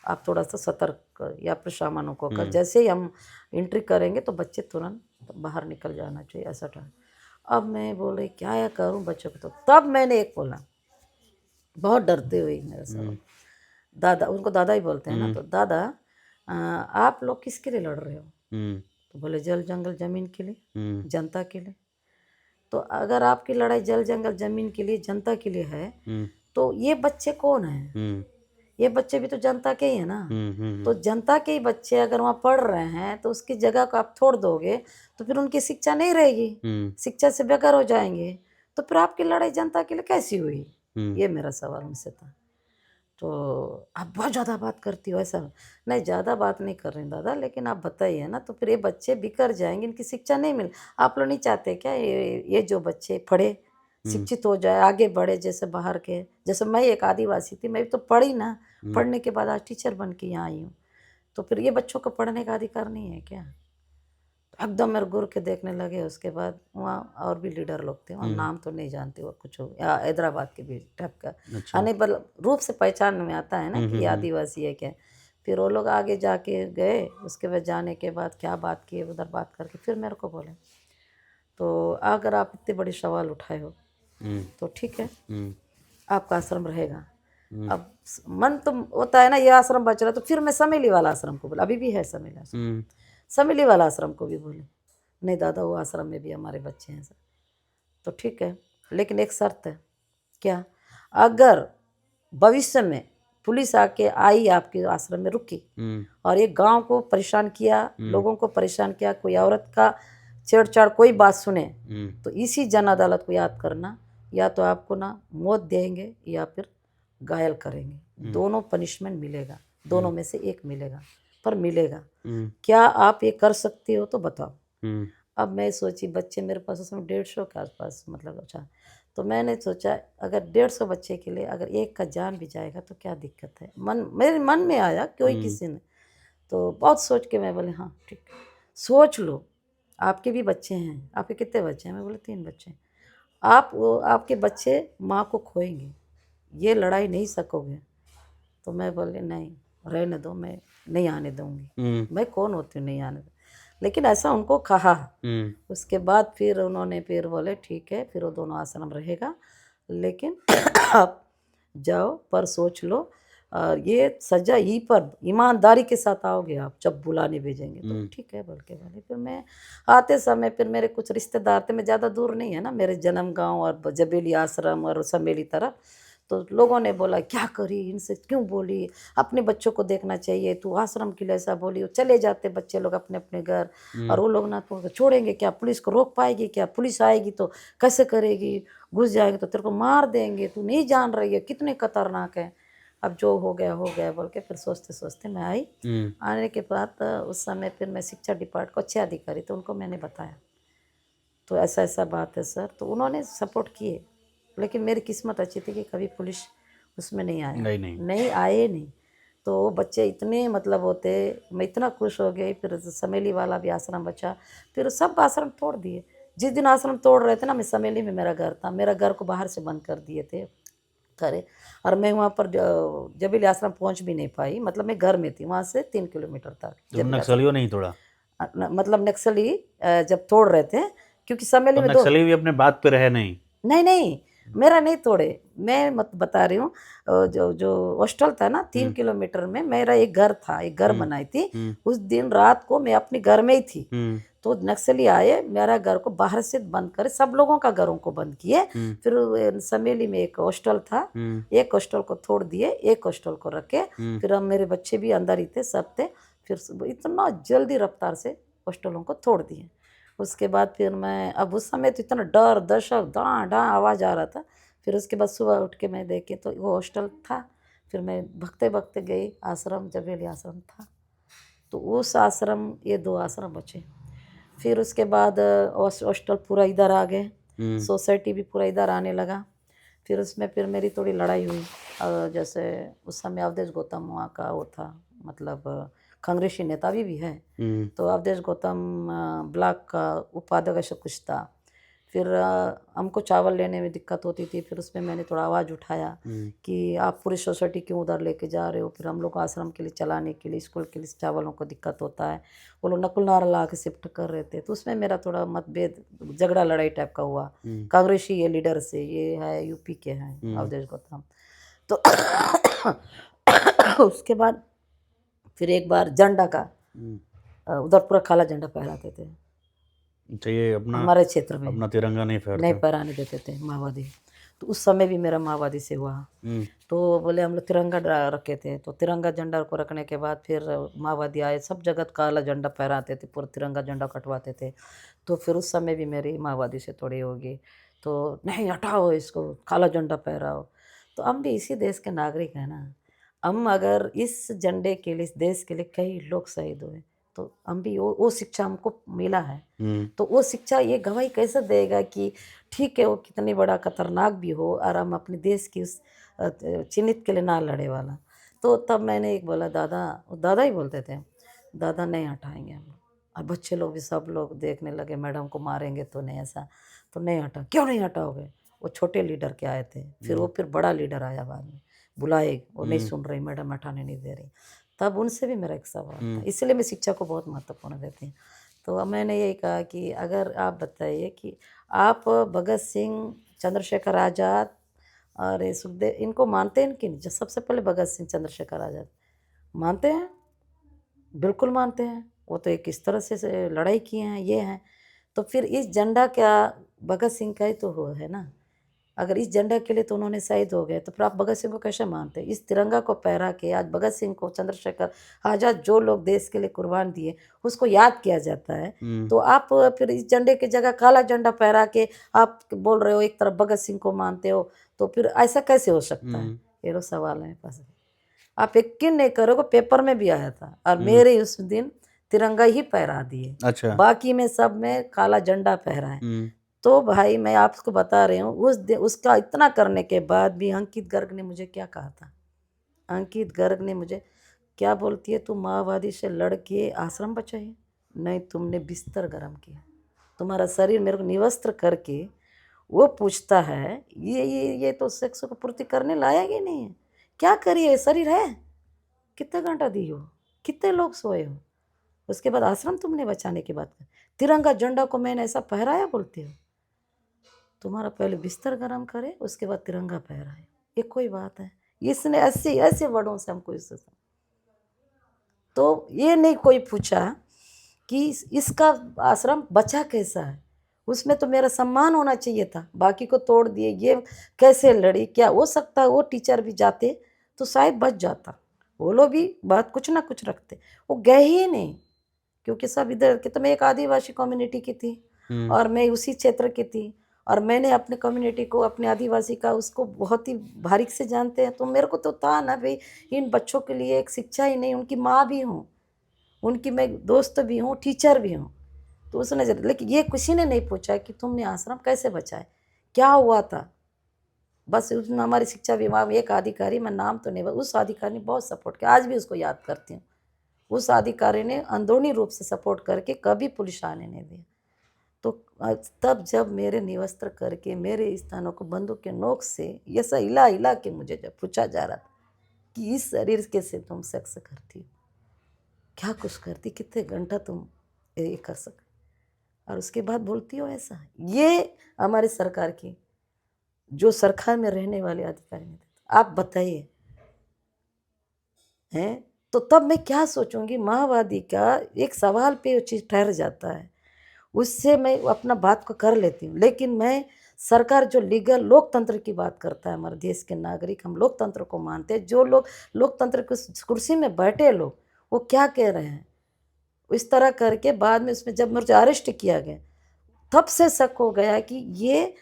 आप थोड़ा सा सतर्क या फिर सामानों को कर, जैसे ही हम एंट्री करेंगे तो बच्चे तुरंत बाहर निकल जाना चाहिए, ऐसा था। अब मैं बोले क्या करूं बच्चों को, तो तब मैंने एक बोला, बहुत डरते हुए मेरे सब दादा, उनको दादा ही बोलते हैं ना, तो दादा आप लोग किसके लिए लड़ रहे हो, तो बोले जल जंगल जमीन के लिए, जनता के लिए। तो अगर आपकी लड़ाई जल जंगल जमीन के लिए, जनता के लिए है, तो ये बच्चे कौन हैं, ये बच्चे भी तो जनता के ही है ना। तो जनता के ही बच्चे अगर वहाँ पढ़ रहे हैं, तो उसकी जगह को आप छोड़ दोगे, तो फिर उनकी शिक्षा नहीं रहेगी, शिक्षा से बेकार हो जाएंगे, तो फिर आपकी लड़ाई जनता के लिए कैसी हुई, ये मेरा सवाल उनसे था। तो आप बहुत ज़्यादा बात करती हो, ऐसा नहीं, ज़्यादा बात नहीं कर रही दादा, लेकिन आप बताइए ना, तो फिर ये बच्चे बिखर जाएंगे, इनकी शिक्षा नहीं मिल, आप लोग नहीं चाहते क्या ये जो बच्चे पढ़े शिक्षित हो जाए, आगे बढ़े, जैसे बाहर के, जैसे मैं एक आदिवासी थी, मैं भी तो पढ़ी ना, पढ़ने के बाद आज टीचर बन के यहाँ आई हूँ, तो फिर ये बच्चों को पढ़ने का अधिकार नहीं है क्या। तो एकदम मेरे गुर के देखने लगे। उसके बाद वहाँ और भी लीडर लोग थे, वहाँ नाम तो नहीं जानते, वो कुछ हैदराबाद के भी टाइप का, अनेबल रूप से पहचान में आता है ना कि ये आदिवासी है क्या। फिर वो लोग आगे जाके गए, उसके बाद जाने के बाद क्या बात किए, उधर बात करके फिर मेरे को बोले, तो अगर आप इतने बड़े सवाल उठाए हो तो ठीक है, आपका आश्रम रहेगा। अब मन तो होता है ना, ये आश्रम बच रहा, तो फिर मैं समेली वाला आश्रम को बोला, अभी भी है समेली आश्रम, समेली वाला आश्रम को भी बोले नहीं दादा, वो आश्रम में भी हमारे बच्चे हैं सर, तो ठीक है, लेकिन एक शर्त है। क्या, अगर भविष्य में पुलिस आके आई आपके आश्रम में रुकी और एक गांव को परेशान किया, लोगों को परेशान किया, कोई औरत का छेड़छाड़ कोई बात सुने तो इसी जन अदालत को याद करना, या तो आपको ना मौत देंगे या फिर घायल करेंगे, दोनों पनिशमेंट मिलेगा, दोनों में से एक मिलेगा, पर मिलेगा। क्या आप ये कर सकते हो तो बताओ। अब मैं सोची बच्चे मेरे पास उसमें 150 के आसपास मतलब अच्छा, तो मैंने सोचा अगर 150 बच्चे के लिए अगर एक का जान भी जाएगा तो क्या दिक्कत है, मेरे मन में आया कोई किसी ने, तो बहुत सोच के मैं बोले हाँ ठीक है, सोच लो आपके भी बच्चे हैं, आपके कितने बच्चे हैं, मैं बोले 3 बच्चे, आपके बच्चे माँ को खोएंगे, ये लड़ाई नहीं सकोगे। तो मैं बोले नहीं रहने दो, मैं नहीं आने दूंगी, मैं कौन होती हूँ नहीं आने दूँ, लेकिन ऐसा उनको कहा। उसके बाद फिर उन्होंने फिर बोले ठीक है, फिर वो दोनों आश्रम रहेगा, लेकिन आप जाओ पर सोच लो, और ये सजा ही पर ईमानदारी के साथ आओगे आप जब बुलाने भेजेंगे तो ठीक है बोल के बोले। फिर मैं आते समय फिर मेरे कुछ रिश्तेदार थे, मैं ज़्यादा दूर नहीं है ना, मेरे जन्म गांव और जबेली आश्रम और समेली तरफ, तो लोगों ने बोला क्या करी, इनसे क्यों बोली, अपने बच्चों को देखना चाहिए, तू आश्रम के लिए ऐसा बोली। चले जाते बच्चे लोग अपने अपने घर, और वो लोग ना तो छोड़ेंगे क्या, पुलिस को रोक पाएगी क्या, पुलिस आएगी तो कैसे करेगी, घुस जाएगी तो तेरे को मार देंगे, तू नहीं जान रही है कितने खतरनाक है। अब जो हो गया बोल के फिर सोचते सोचते मैं आई। आने के बाद उस समय फिर मैं शिक्षा डिपार्टमेंट को अच्छे अधिकारी, तो उनको मैंने बताया तो ऐसा ऐसा बात है सर, तो उन्होंने सपोर्ट किए, लेकिन मेरी किस्मत अच्छी थी कि कभी पुलिस उसमें नहीं आया, नहीं आए नहीं, तो वो बच्चे इतने मतलब होते, मैं इतना खुश हो गई। फिर समेली वाला भी आश्रम बचा, फिर सब आश्रम तोड़ दिए। जिस दिन आश्रम तोड़ रहे थे ना, मैं समेली में मेरा घर था, मेरा घर को बाहर से बंद कर दिए थे करे, और मैं वहाँ पर जबीली आश्रम पहुँच भी नहीं पाई, मतलब मैं घर में थी, वहाँ से 3 किलोमीटर था।
नक्सलियों नहीं तोड़ा,
मतलब नक्सली जब तोड़ रहे थे, क्योंकि समेली में
नक्सली भी अपने बात पे रहे नहीं,
मेरा नहीं तोड़े, मैं मत बता रही हूँ, जो हॉस्टल था ना 3 किलोमीटर में, मेरा एक घर था, एक घर बनाई थी, उस दिन रात को मैं अपने घर में ही थी, तो नक्सली आए, मेरा घर को बाहर से बंद करे, सब लोगों का घरों को बंद किए। फिर समेली में एक हॉस्टल था, एक हॉस्टल को तोड़ दिए, एक हॉस्टल को रखे, फिर हम मेरे बच्चे भी अंदर ही थे, सब थे, फिर इतना जल्दी रफ्तार से हॉस्टलों को तोड़ दिए। उसके बाद फिर मैं, अब उस समय तो इतना डर दशक डाँ डाँ आवाज़ आ रहा था। फिर उसके बाद सुबह उठ के मैं देखे तो वो हॉस्टल था, फिर मैं भगते भगते गई आश्रम, जबेली आश्रम था, तो उस आश्रम, ये 2 आश्रम बचे। फिर उसके बाद हॉस्टल पूरा इधर आ गए, सोसाइटी भी पूरा इधर आने लगा। फिर उसमें फिर मेरी थोड़ी लड़ाई हुई, जैसे उस समय अवधेश गौतम वहाँ का वो था, मतलब कांग्रेसी नेता भी है, तो अवधेश गौतम ब्लॉक का उपाध्यक्ष कुछ था। फिर हमको चावल लेने में दिक्कत होती थी, फिर उसमें मैंने थोड़ा आवाज़ उठाया कि आप पूरी सोसाइटी क्यों उधर लेके जा रहे हो, फिर हम लोग आश्रम के लिए चलाने के लिए, स्कूल के लिए चावलों को दिक्कत होता है, वो लोग नकुल नारा ला के शिफ्ट कर रहे थे, तो उसमें मेरा थोड़ा मतभेद, झगड़ा लड़ाई टाइप का हुआ कांग्रेसी ये लीडर से, ये है यूपी के हैं अवधेश गौतम। तो उसके बाद फिर एक बार झंडा का उधर पूरा काला झंडा फहराते थे,
चाहिए अपना,
हमारे क्षेत्र में
अपना तिरंगा नहीं
फहराने देते थे माओवादी। तो उस समय भी मेरा माओवादी से हुआ, तो बोले हम लोग तिरंगा रखे थे, तो तिरंगा झंडा को रखने के बाद फिर माओवादी आए, सब जगह काला झंडा फहराते थे, पूरा तिरंगा झंडा कटवाते थे। तो फिर उस समय भी मेरी माओवादी से थोड़ी होगी, तो नहीं हटाओ इसको, काला झंडा फहराओ। तो हम भी इसी देश के नागरिक हैं ना, हम अगर इस झंडे के लिए, इस देश के लिए कई लोग शहीद हुए, तो हम भी वो शिक्षा हमको मिला है, तो वो शिक्षा ये गवाही कैसे देगा कि ठीक है वो कितनी बड़ा खतरनाक भी हो और हम अपने देश की उस चिन्हित के लिए ना लड़े वाला। तो तब मैंने एक बोला, दादा ही बोलते थे, दादा नहीं हटाएंगे हम लोग। और बच्चे लोग भी सब लोग देखने लगे, मैडम को मारेंगे तो नहीं, ऐसा तो नहीं हटा, क्यों नहीं हटाओगे। वो छोटे लीडर के आए थे, फिर बड़ा लीडर आया बाद में, बुलाए, वो नहीं सुन रही मैडम, हटाने नहीं दे रही, तब उनसे भी मेरा एक सवाल था। इसलिए मैं शिक्षा को बहुत महत्वपूर्ण देती हूँ। तो मैंने यही कहा कि अगर आप बताइए कि आप भगत सिंह, चंद्रशेखर आज़ाद और ये सुखदेव, इनको मानते हैं कि नहीं। सबसे पहले भगत सिंह, चंद्रशेखर आज़ाद मानते हैं, बिल्कुल मानते हैं, वो तो एक इस तरह से लड़ाई किए हैं, ये हैं, तो फिर इस झंडा क्या भगत सिंह का ही तो हो है ना। अगर इस झंडा के लिए तो उन्होंने शहीद हो गए, तो फिर आप भगत सिंह को कैसे मानते? इस तिरंगा को फहरा के आज भगत सिंह को, चंद्रशेखर आजाद, जो लोग देश के लिए कुर्बान दिए, उसको याद किया जाता है। तो आप फिर इस झंडे की जगह काला झंडा फहरा के आप बोल रहे हो एक तरफ भगत सिंह को मानते हो, तो फिर ऐसा कैसे हो सकता है? ये लो सवाल है मेरे पास। आप यकीन नहीं करोगे, पेपर में भी आया था और मेरे उस दिन तिरंगा ही फहरा दिए।
अच्छा।
बाकी में सब में काला झंडा फहराए। तो भाई मैं आपको बता रही हूँ, उस दिन उसका इतना करने के बाद भी अंकित गर्ग ने मुझे क्या कहा था? अंकित गर्ग ने मुझे क्या बोलती है, तू माओवादी से लड़ के आश्रम बचाई? नहीं, तुमने बिस्तर गर्म किया, तुम्हारा शरीर मेरे को निवस्त्र करके वो पूछता है ये तो सेक्स को पूर्ति करने लायक ही नहीं है, क्या करिए, शरीर है? कितने घंटा दी हो, कितने लोग सोए हो? उसके बाद आश्रम तुमने बचाने की बात कर, तिरंगा झंडा को मैंने ऐसा फहराया बोलते हो? तुम्हारा पहले बिस्तर गर्म करे, उसके बाद तिरंगा फहराए, ये कोई बात है? इसने ऐसे ऐसे वर्डों से हमको इससे, तो ये नहीं कोई पूछा कि इसका आश्रम बचा कैसा है, उसमें तो मेरा सम्मान होना चाहिए था, बाकी को तोड़ दिए, ये कैसे लड़ी? क्या हो सकता है वो टीचर भी जाते तो शायद बच जाता, वो लोग भी बात कुछ ना कुछ रखते, वो गए ही नहीं, क्योंकि सब इधर के, तो मैं एक आदिवासी कम्युनिटी की थी और मैं उसी क्षेत्र की थी, और मैंने अपने कम्युनिटी को, अपने आदिवासी का, उसको बहुत ही बारीक से जानते हैं, तो मेरे को तो था ना भाई, इन बच्चों के लिए एक शिक्षा ही नहीं, उनकी माँ भी हूँ, उनकी मैं दोस्त भी हूँ, टीचर भी हूँ, तो उसने, लेकिन ये किसी ने नहीं पूछा कि तुमने आश्रम कैसे बचाए, क्या हुआ था? बस उसमें हमारी शिक्षा विभाग में एक अधिकारी, मैं नाम तो नहीं, उस अधिकारी ने बहुत सपोर्ट किया, आज भी उसको याद करती हूँ। उस अधिकारी ने अंदरूनी रूप से सपोर्ट करके कभी पुलिस आने नहीं दिया। तो तब जब मेरे निवस्त्र करके मेरे स्थानों को बंदूक के नोक से ऐसा हिला हिला के मुझे जब पूछा जा रहा था कि इस शरीर के से तुम सेक्स करती हो, क्या कुछ करती, कितने घंटा तुम ये कर सके, और उसके बाद बोलती हो ऐसा? ये हमारी सरकार की, जो सरकार में रहने वाले अधिकारी ने, आप बताइए हैं? तो तब मैं क्या सोचूंगी? माओवादी का एक सवाल पे वो चीज़ ठहर जाता है, उससे मैं अपना बात को कर लेती हूँ, लेकिन मैं सरकार जो लीगल लोकतंत्र की बात करता है, हमारे देश के नागरिक, हम लोकतंत्र को मानते हैं, जो लोग लोकतंत्र की कुर्सी में बैठे लोग, वो क्या कह रहे हैं, इस तरह करके बाद में उसमें जब मुझे अरेस्ट किया गया, तब से शक हो गया कि ये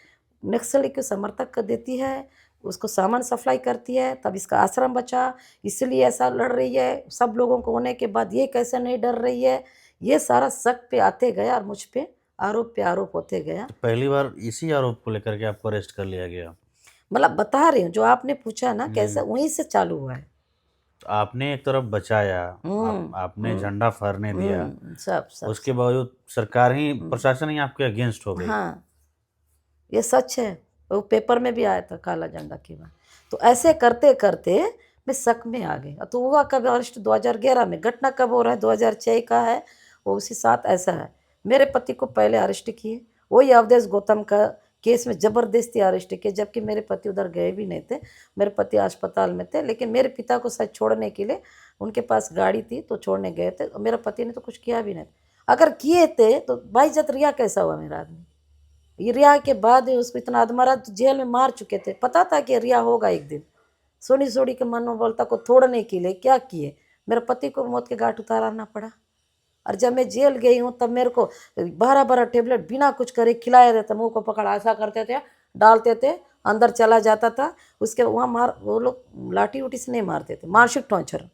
नक्सली को समर्थक कर देती है, उसको सामान सप्लाई करती है, तब इसका आश्रम बचा, इसलिए ऐसा लड़ रही है, सब लोगों को होने के बाद ये कैसे नहीं डर रही है, ये सारा शक पे आते गया और मुझ पे आरोप होते गया।
तो पहली बार इसी आरोप को लेकर के आपको अरेस्ट कर लिया गया?
मतलब बता रही हूँ, जो आपने पूछा ना कैसे, वहीं से चालू हुआ है।
तो आपने एक तरफ बचाया, आपने झंडा फहरने दिया,
सब सब
उसके बावजूद सरकार ही, प्रशासन ही आपके अगेंस्ट हो गई।
हाँ, ये सच है, वो पेपर में भी आया था काला झंडा की बात। तो ऐसे करते करते मैं शक में आ गई। तो हुआ कब अरेस्ट? 2011 में। घटना कब हो रहा है? 2006 का है वो, उसी साथ ऐसा है। मेरे पति को पहले अरेस्ट किए, वही अवधेश गौतम का केस में ज़बरदस्ती अरेस्ट किए, जबकि मेरे पति उधर गए भी नहीं थे, मेरे पति अस्पताल में थे, लेकिन मेरे पिता को शायद छोड़ने के लिए उनके पास गाड़ी थी तो छोड़ने गए थे, और मेरे पति ने तो कुछ किया भी नहीं। अगर किए थे तो बाइज्जत रिहा कैसा हुआ मेरा आदमी? ये रिहा के बाद उसको इतना अधमरा, तो जेल में मार चुके थे, पता था कि रिहा होगा एक दिन। सोनी सोनी के मनोबलता को तोड़ने के लिए क्या किए, मेरे पति को मौत के घाट उतारना पड़ा। और जब मैं जेल गई हूँ तब मेरे को 12-12 टेबलेट बिना कुछ करे खिलाया रहता, मुंह को पकड़ ऐसा करते थे, डालते थे, अंदर चला जाता था, उसके वहाँ मार, वो लोग लाठी उठी से नहीं मारते थे, मानसिक टॉर्चर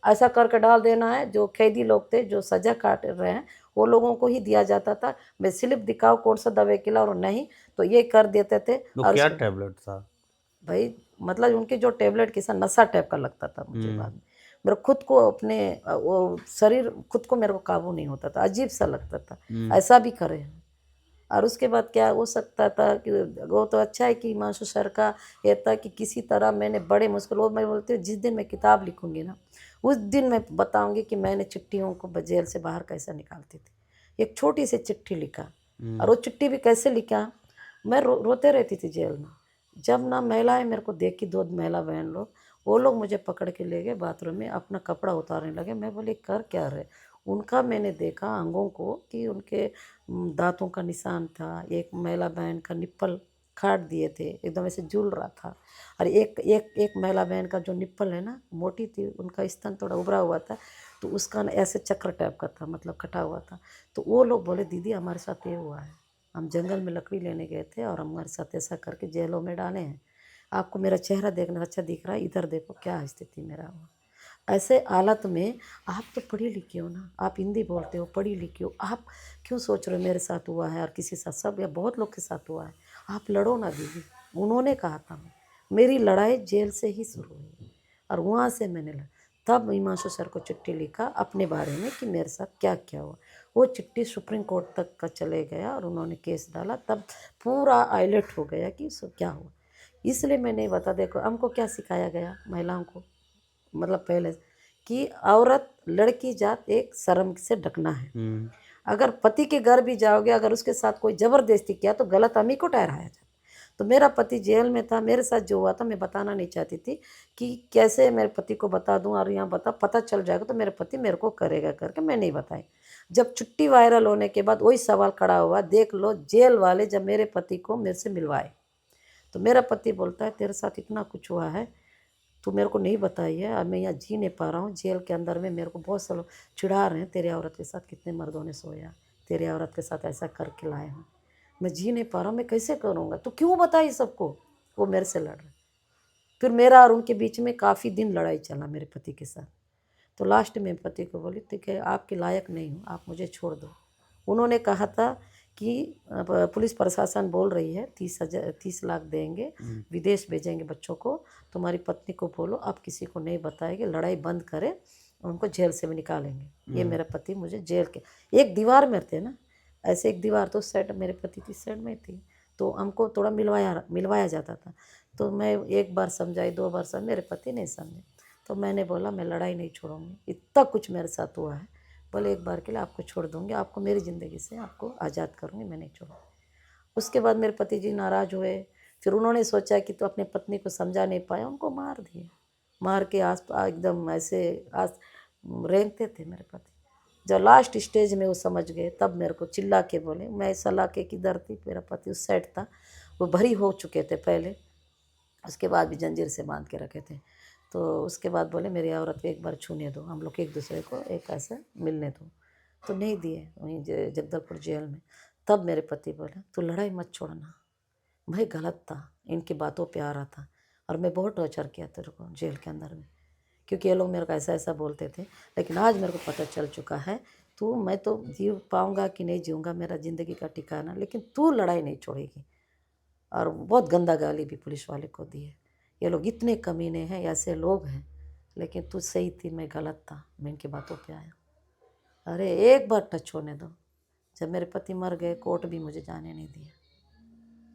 ऐसा करके डाल देना है। जो कैदी लोग थे जो सजा काट रहे हैं वो लोगों को ही दिया जाता था, मैं स्लिप दिखाओ कौन सा दवा खिलाओ, और नहीं तो ये कर देते थे।
तो
और
क्या टैबलेट था
भाई, मतलब उनके जो टेबलेट किसा नशा टाइप का लगता था मुझे। बाद में मेरे खुद को अपने वो शरीर खुद को मेरे को काबू नहीं होता था, अजीब सा लगता था, ऐसा भी करे हैं। और उसके बाद क्या हो सकता था कि वो तो अच्छा है कि माशु सर का ये था कि किसी तरह मैंने बड़े मुश्किल, वो मैं बोलती हूँ जिस दिन मैं किताब लिखूंगी ना, उस दिन मैं बताऊंगी कि मैंने चिट्ठियों को जेल से बाहर कैसे निकालती थी। एक छोटी सी चिट्ठी लिखा, और वो चिट्ठी भी कैसे लिखा, मैं रोते रहती थी जेल में। जब ना महिलाएं मेरे को देखी, 2 महिला बहन लोग, वो लोग मुझे पकड़ के ले गए बाथरूम में, अपना कपड़ा उतारने लगे। मैं बोली कर क्या रहे? उनका मैंने देखा अंगों को कि उनके दांतों का निशान था, एक महिला बहन का निप्पल खाट दिए थे, एकदम ऐसे झूल रहा था। और एक एक एक महिला बहन का जो निप्पल है ना, मोटी थी, उनका स्तन थोड़ा उभरा हुआ था, तो उसका ना ऐसे चक्र टाइप का था, मतलब कटा हुआ था। तो वो लोग बोले दीदी हमारे साथ ये हुआ है, हम जंगल में लकड़ी लेने गए थे और हमारे साथ ऐसा करके जेलों में डाले हैं। आपको मेरा चेहरा देखना अच्छा दिख रहा है, इधर देखो क्या स्थिति मेरा हुआ। ऐसे हालत में आप तो पढ़ी लिखी हो ना, आप हिंदी बोलते हो, पढ़ी लिखी हो, आप क्यों सोच रहे हो मेरे साथ हुआ है और किसी साथ, सब या बहुत लोग के साथ हुआ है, आप लड़ो ना दीदी। उन्होंने कहा था, मेरी लड़ाई जेल से ही शुरू हुई और वहाँ से मैंने तब हिमांशु सर को चिट्ठी लिखा अपने बारे में कि मेरे साथ क्या क्या हुआ। वो चिट्ठी सुप्रीम कोर्ट तक का चले गया और उन्होंने केस डाला, तब पूरा हाईलाइट हो गया कि क्या हुआ। इसलिए मैं नहीं बता, देखो हमको क्या सिखाया गया महिलाओं को, मतलब पहले कि औरत लड़की जात एक शर्म से ढकना है। अगर पति के घर भी जाओगे, अगर उसके साथ कोई जबरदस्ती किया तो गलत हम ही को ठहराया जाता। तो मेरा पति जेल में था, मेरे साथ जो हुआ था मैं बताना नहीं चाहती थी कि कैसे मेरे पति को बता दूं, और यहाँ पता चल जाएगा तो मेरे पति मेरे को करेगा करके मैं नहीं बताई। जब छुट्टी वायरल होने के बाद वही सवाल खड़ा हुआ, देख लो जेल वाले जब मेरे पति को मेरे से मिलवाए तो मेरा पति बोलता है तेरे साथ इतना कुछ हुआ है, तू मेरे को नहीं बताई है, अब मैं यहाँ जी नहीं पा रहा हूँ, जेल के अंदर में मेरे को बहुत से लोग चिढ़ा रहे हैं, तेरे औरत के साथ कितने मर्दों ने सोया, तेरे औरत के साथ ऐसा करके लाए हैं, मैं जी नहीं पा रहा हूँ, मैं कैसे करूँगा, तो क्यों बताई सबको। वो मेरे से लड़ रहे। फिर मेरा और उनके बीच में काफ़ी दिन लड़ाई चला मेरे पति के साथ। तो लास्ट में पति को बोली ठीक है आपके लायक नहीं हूँ, आप मुझे छोड़ दो। उन्होंने कहा था कि पुलिस प्रशासन बोल रही है 30 लाख देंगे, विदेश भेजेंगे बच्चों को, तुम्हारी पत्नी को बोलो आप किसी को नहीं बताएंगे, लड़ाई बंद करें, उनको जेल से भी निकालेंगे। ये मेरा पति मुझे जेल के एक दीवार में थे ना, ऐसे एक दीवार तो साइड मेरे पति की साइड में थी, तो हमको थोड़ा मिलवाया जाता था। तो मैं एक बार समझाई, 2 बार समझ, मेरे पति नहीं समझे। तो मैंने बोला मैं लड़ाई नहीं छोड़ूंगी, इतना कुछ मेरे साथ हुआ है, बोले एक बार के लिए आपको छोड़ दूंगी, आपको मेरी ज़िंदगी से आपको आज़ाद करूंगी, मैं नहीं छोड़ूंगी। उसके बाद मेरे पति जी नाराज़ हुए। फिर उन्होंने सोचा कि तो अपने पत्नी को समझा नहीं पाया, उनको मार दिए। मार के आस एकदम ऐसे रेंगते थे मेरे पति। जब लास्ट स्टेज में वो समझ गए तब मेरे को चिल्ला के बोले, मैं सलाखे की दर थी, मेरा पति उस साइड था, वो भरी हो चुके थे पहले, उसके बाद भी जंजीर से बांध के रखे थे। तो उसके बाद बोले मेरी औरत को एक बार छूने दो, हम लोग एक दूसरे को एक ऐसे मिलने दो। तो नहीं दिए वहीं जगदलपुर जेल में। तब मेरे पति बोले तू लड़ाई मत छोड़ना, मैं गलत था, इनकी बातों पे आ रहा था और मैं बहुत टॉर्चर किया तेरे को जेल के अंदर में, क्योंकि ये लोग मेरे को ऐसा ऐसा बोलते थे। लेकिन आज मेरे को पता चल चुका है तू, मैं तो जी पाऊँगा कि नहीं जीऊँगा, मेरा ज़िंदगी का ठिकाना, लेकिन तू लड़ाई नहीं छोड़ेगी। और बहुत गंदा गाली भी पुलिस वाले को दी है, ये लोग इतने कमीने हैं, ऐसे लोग हैं, लेकिन तू सही थी, मैं गलत था, मैं इनकी बातों पे आया। अरे एक बार टच होने दो। जब मेरे पति मर गए कोर्ट भी मुझे जाने नहीं दिया।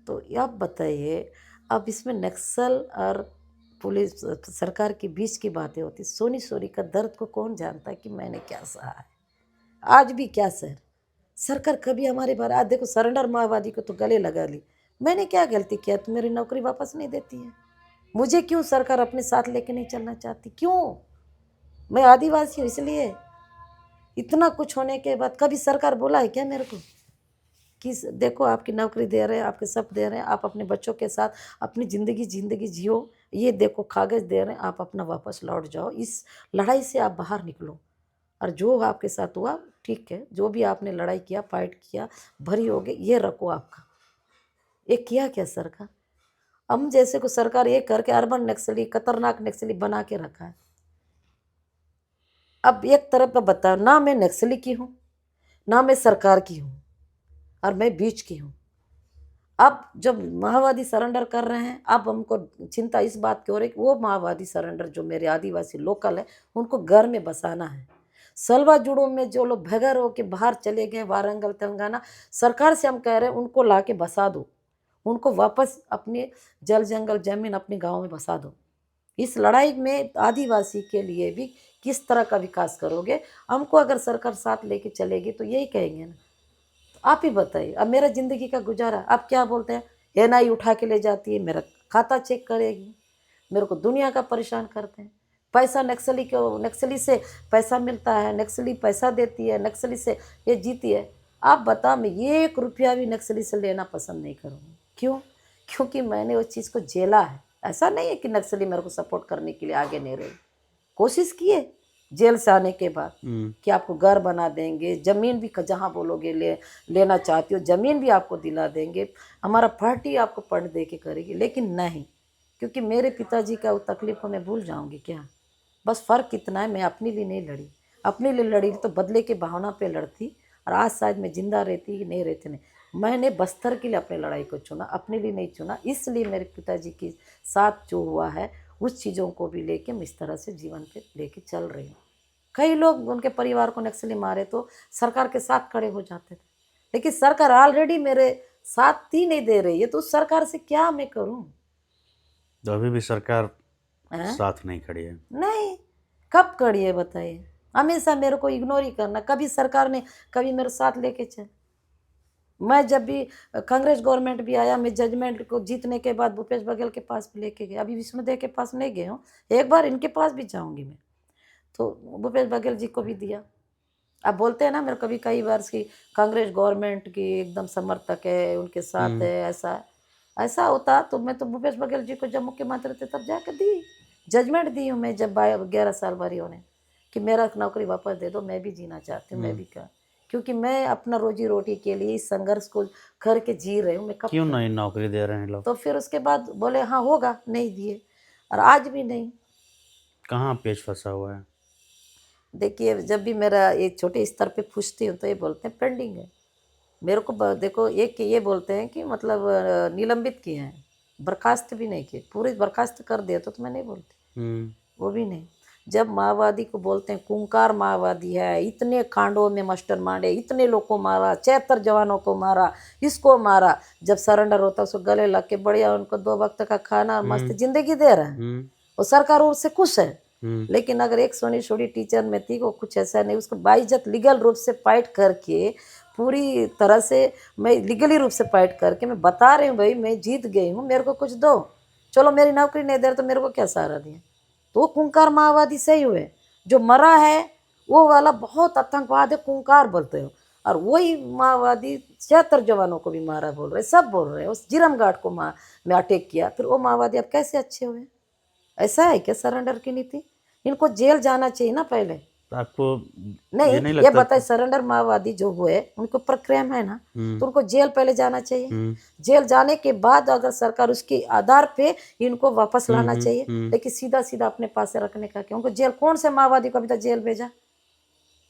तो अब बताइए, अब इसमें नक्सल और पुलिस सरकार के बीच की बातें होती, सोनी सोनी का दर्द को कौन जानता है कि मैंने क्या सहा है। आज भी क्या सर, सरकार कभी हमारे बारे, आज देखो सरेंडर माओवादी को तो गले लगा ली, मैंने क्या गलती किया, तो मेरी नौकरी वापस नहीं देती है, मुझे क्यों सरकार अपने साथ लेके नहीं चलना चाहती, क्यों, मैं आदिवासी हूँ इसलिए। इतना कुछ होने के बाद कभी सरकार बोला है क्या मेरे को कि देखो आपकी नौकरी दे रहे हैं, आपके सब दे रहे हैं, आप अपने बच्चों के साथ अपनी ज़िंदगी जियो, ये देखो कागज़ दे रहे हैं, आप अपना वापस लौट जाओ, इस लड़ाई से आप बाहर निकलो, और जो आपके साथ हुआ ठीक है, जो भी आपने लड़ाई किया, फाइट किया, भरी हो गई, ये रखो आपका। ये किया क्या सरकार, हम जैसे को सरकार ये करके अर्बन नक्सली, खतरनाक नक्सली बना के रखा है। अब एक तरफ मैं बताओ, ना मैं नक्सली की हूँ, ना मैं सरकार की हूँ, और मैं बीच की हूँ। अब जब माओवादी सरेंडर कर रहे हैं, अब हमको चिंता इस बात की हो रही है कि वो माओवादी सरेंडर जो मेरे आदिवासी लोकल है उनको घर में बसाना है। सलवा जुड़ों में जो लोग भगर हो के बाहर चले गए, वारंगल तेलंगाना, सरकार से हम कह रहे हैं उनको ला के बसा दो, उनको वापस अपने जल जंगल जमीन अपने गाँव में बसा दो। इस लड़ाई में आदिवासी के लिए भी किस तरह का विकास करोगे, हमको अगर सरकार साथ लेके चलेगी तो यही कहेंगे ना। आप ही बताइए, अब मेरा ज़िंदगी का गुजारा, आप क्या बोलते हैं, एनआई उठा के ले जाती है, मेरा खाता चेक करेगी, मेरे को दुनिया का परेशान करते हैं। पैसा नक्सली से पैसा मिलता है, नक्सली पैसा देती है, नक्सली से ये जीती है। आप बताओ, मैं 1 रुपया भी नक्सली से लेना पसंद नहीं करूँगी। क्यों? क्योंकि मैंने उस चीज़ को झेला है। ऐसा नहीं है कि नक्सली मेरे को सपोर्ट करने के लिए आगे नहीं रहे, कोशिश किए जेल से आने के बाद कि आपको घर बना देंगे, ज़मीन भी जहाँ बोलोगे लेना चाहती हो ज़मीन भी आपको दिला देंगे, हमारा पार्टी आपको फंड दे के करेगी, लेकिन नहीं, क्योंकि मेरे पिताजी का वो तकलीफ को मैं भूल जाऊंगी क्या। बस फ़र्क इतना है, मैं अपने लिए नहीं लड़ी, अपने लिए लड़ी तो बदले के भावना पे लड़ती, और आज शायद मैं जिंदा रहती कि नहीं रहती नहीं। मैंने बस्तर के लिए अपनी लड़ाई को चुना, अपने लिए नहीं चुना, इसलिए मेरे पिताजी के साथ जो हुआ है उस चीज़ों को भी लेके मैं इस तरह से जीवन पे लेके चल रही हूँ। कई लोग उनके परिवार को नक्सली मारे तो सरकार के साथ खड़े हो जाते थे, लेकिन सरकार ऑलरेडी मेरे साथ ही नहीं दे रही है, तो उस सरकार से क्या मैं करूँ।
तो अभी भी सरकार
हैं?
साथ नहीं खड़ी है।
नहीं, कब खड़ी है बताइए। हमेशा मेरे को इग्नोर ही करना, कभी सरकार ने कभी मेरे साथ लेके चल। मैं जब भी कांग्रेस गवर्नमेंट भी आया, मैं जजमेंट को जीतने के बाद भूपेश बघेल के पास भी लेके गए, अभी विष्णुदेव के पास नहीं गए हूँ, एक बार इनके पास भी जाऊंगी मैं, तो भूपेश बघेल जी को भी दिया। अब बोलते हैं ना मेरे कभी कई बार की कांग्रेस गवर्नमेंट की एकदम समर्थक है, उनके साथ है, ऐसा ऐसा होता तो मैं तो भूपेश बघेल जी को जब मुख्यमंत्री थे तब जाकर दी, जजमेंट दी हूँ मैं जब 11 साल भरी होने कि मेरा नौकरी वापस दे दो, मैं भी जीना चाहती हूँ, मैं भी कर, क्योंकि मैं अपना रोजी रोटी के लिए इस संघर्ष को करके जी रही हूँ। मैं कब
क्यों नहीं नौकरी दे रहे हैं लोग?
तो फिर उसके बाद बोले हाँ होगा, नहीं दिए, और आज भी नहीं।
कहाँ पेच फंसा हुआ है?
देखिए जब भी मेरा ये छोटे स्तर पे पूछती हूँ तो ये बोलते हैं पेंडिंग है। मेरे को देखो एक ये बोलते हैं कि मतलब निलंबित किए हैं, बर्खास्त भी नहीं किए, पूरे बर्खास्त कर दिया तो मैं नहीं बोलती, वो भी नहीं। जब माओवादी को बोलते हैं कुंकार माओवादी है, इतने कांडों में मास्टर मांडे, इतने लोग को मारा, 76 जवानों को मारा, इसको मारा, जब सरेंडर होता उसको गले लग के बढ़िया उनको 2 वक्त का खाना मस्त जिंदगी दे रहे हैं, वो सरकार उससे खुश है। लेकिन अगर एक सोनी छोड़ी टीचर में थी वो कुछ ऐसा नहीं, उसको बाइज्जत लीगल रूप से फाइट करके पूरी तरह से, मैं लीगली रूप से फाइट करके मैं बता रही हूँ भाई मैं जीत गई हूँ, मेरे को कुछ दो, चलो मेरी नौकरी नहीं दे रहे तो मेरे को क्या सहारा दिया। तो वो कुंकार माओवादी सही हुए, जो मरा है वो वाला बहुत आतंकवाद है, कुंकार बोलते हो, और वही माओवादी 76 जवानों को भी मारा बोल रहे, सब बोल रहे हैं, उस जिरम घाट को में अटैक किया, फिर वो माओवादी अब कैसे अच्छे हुए। ऐसा है क्या सरेंडर की नीति? इनको जेल जाना चाहिए ना पहले।
तो आपको
नहीं
ये नहीं
ये
लगता
बताए सरेंडर माओवादी जो हुए उनको प्रक्रिया है ना, तो उनको जेल पहले जाना चाहिए, जेल जाने के बाद अगर सरकार उसके आधार पे इनको वापस लाना चाहिए, लेकिन सीधा सीधा अपने पास से रखने का क्या। उनको जेल कौन से माओवादी को अभी तक जेल भेजा?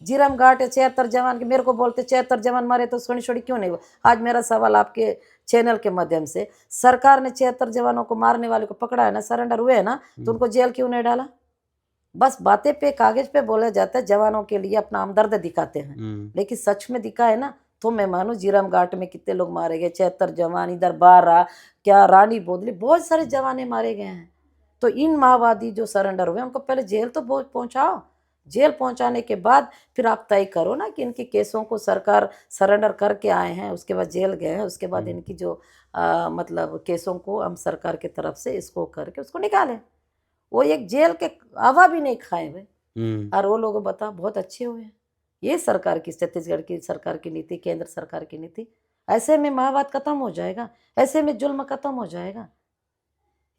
जिरम घाट 76 जवान के मेरे को बोलते 76 जवान मारे तो सोनी छोड़ी क्यों नहीं हुआ। आज मेरा सवाल आपके चैनल के माध्यम से, सरकार ने 76 जवानों को मारने वाले को पकड़ा है ना, सरेंडर हुए है ना, तो उनको जेल क्यों नहीं डाला? बस बातें पे कागज पे बोला जाता है, जवानों के लिए अपना हमदर्द दिखाते हैं, लेकिन सच में दिखा है ना तो मैं मानू जिरम घाट में कितने लोग मारे गए, 76 जवान, इधर 12 क्या रानी बोदली, बहुत सारे जवान मारे गए हैं। तो इन माओवादी जो सरेंडर हुए उनको पहले जेल तो पहुंचाओ, जेल पहुंचाने के बाद फिर आप तय करो ना कि इनके केसों को सरकार सरेंडर करके आए हैं, उसके बाद जेल गए हैं, उसके बाद इनकी जो मतलब केसों को हम सरकार की तरफ से इसको करके उसको निकालें। वो एक जेल के हवा भी नहीं खाए हुए, और वो लोग बता बहुत अच्छे हुए। ये सरकार की, छत्तीसगढ़ की सरकार की नीति, केंद्र सरकार की नीति, ऐसे में माओवाद खत्म हो जाएगा, ऐसे में जुल्म खत्म हो जाएगा।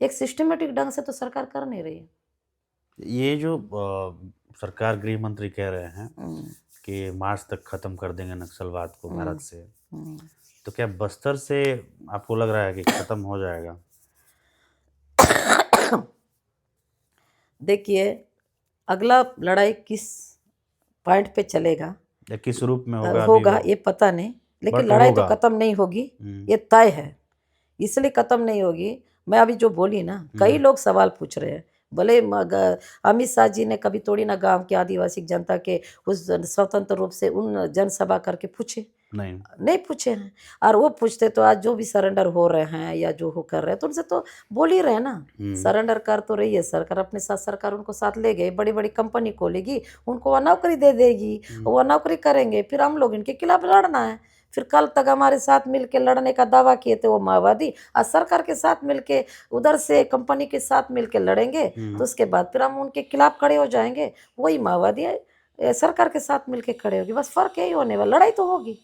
एक सिस्टमेटिक ढंग से तो सरकार कर नहीं रही है।
ये जो सरकार गृह मंत्री कह रहे हैं कि मार्च तक खत्म कर देंगे नक्सलवाद को भारत से, तो क्या बस्तर से आपको लग रहा है कि खत्म हो जाएगा?
देखिए अगला लड़ाई किस पॉइंट पे चलेगा
या किस रूप में होगा
होगा ये पता नहीं, लेकिन लड़ाई तो खत्म नहीं होगी, ये तय है। इसलिए खत्म नहीं होगी, मैं अभी जो बोली ना, कई लोग सवाल पूछ रहे हैं, भले अमित शाह जी ने कभी थोड़ी ना गांव के आदिवासी जनता के उस स्वतंत्र रूप से उन जनसभा करके पूछे, नहीं पूछे हैं। और वो पूछते तो आज जो भी सरेंडर हो रहे हैं या जो हो कर रहे हैं तो उनसे तो बोल ही रहे हैं ना, सरेंडर कर तो रही है सरकार, अपने साथ सरकार उनको साथ ले गई, बड़ी बड़ी कंपनी खोलेगी, उनको वह नौकरी दे देगी, वह नौकरी करेंगे, फिर हम लोग इनके खिलाफ लड़ना है। फिर कल तक हमारे साथ मिलके लड़ने का दावा किए थे वो माओवादी, आज सरकार के साथ मिलके उधर से कंपनी के साथ मिलके लड़ेंगे, तो उसके बाद फिर हम उनके खिलाफ खड़े हो जाएंगे, वही माओवादी सरकार के साथ मिलके खड़े होगी, बस फर्क यही होने वाला, लड़ाई तो होगी।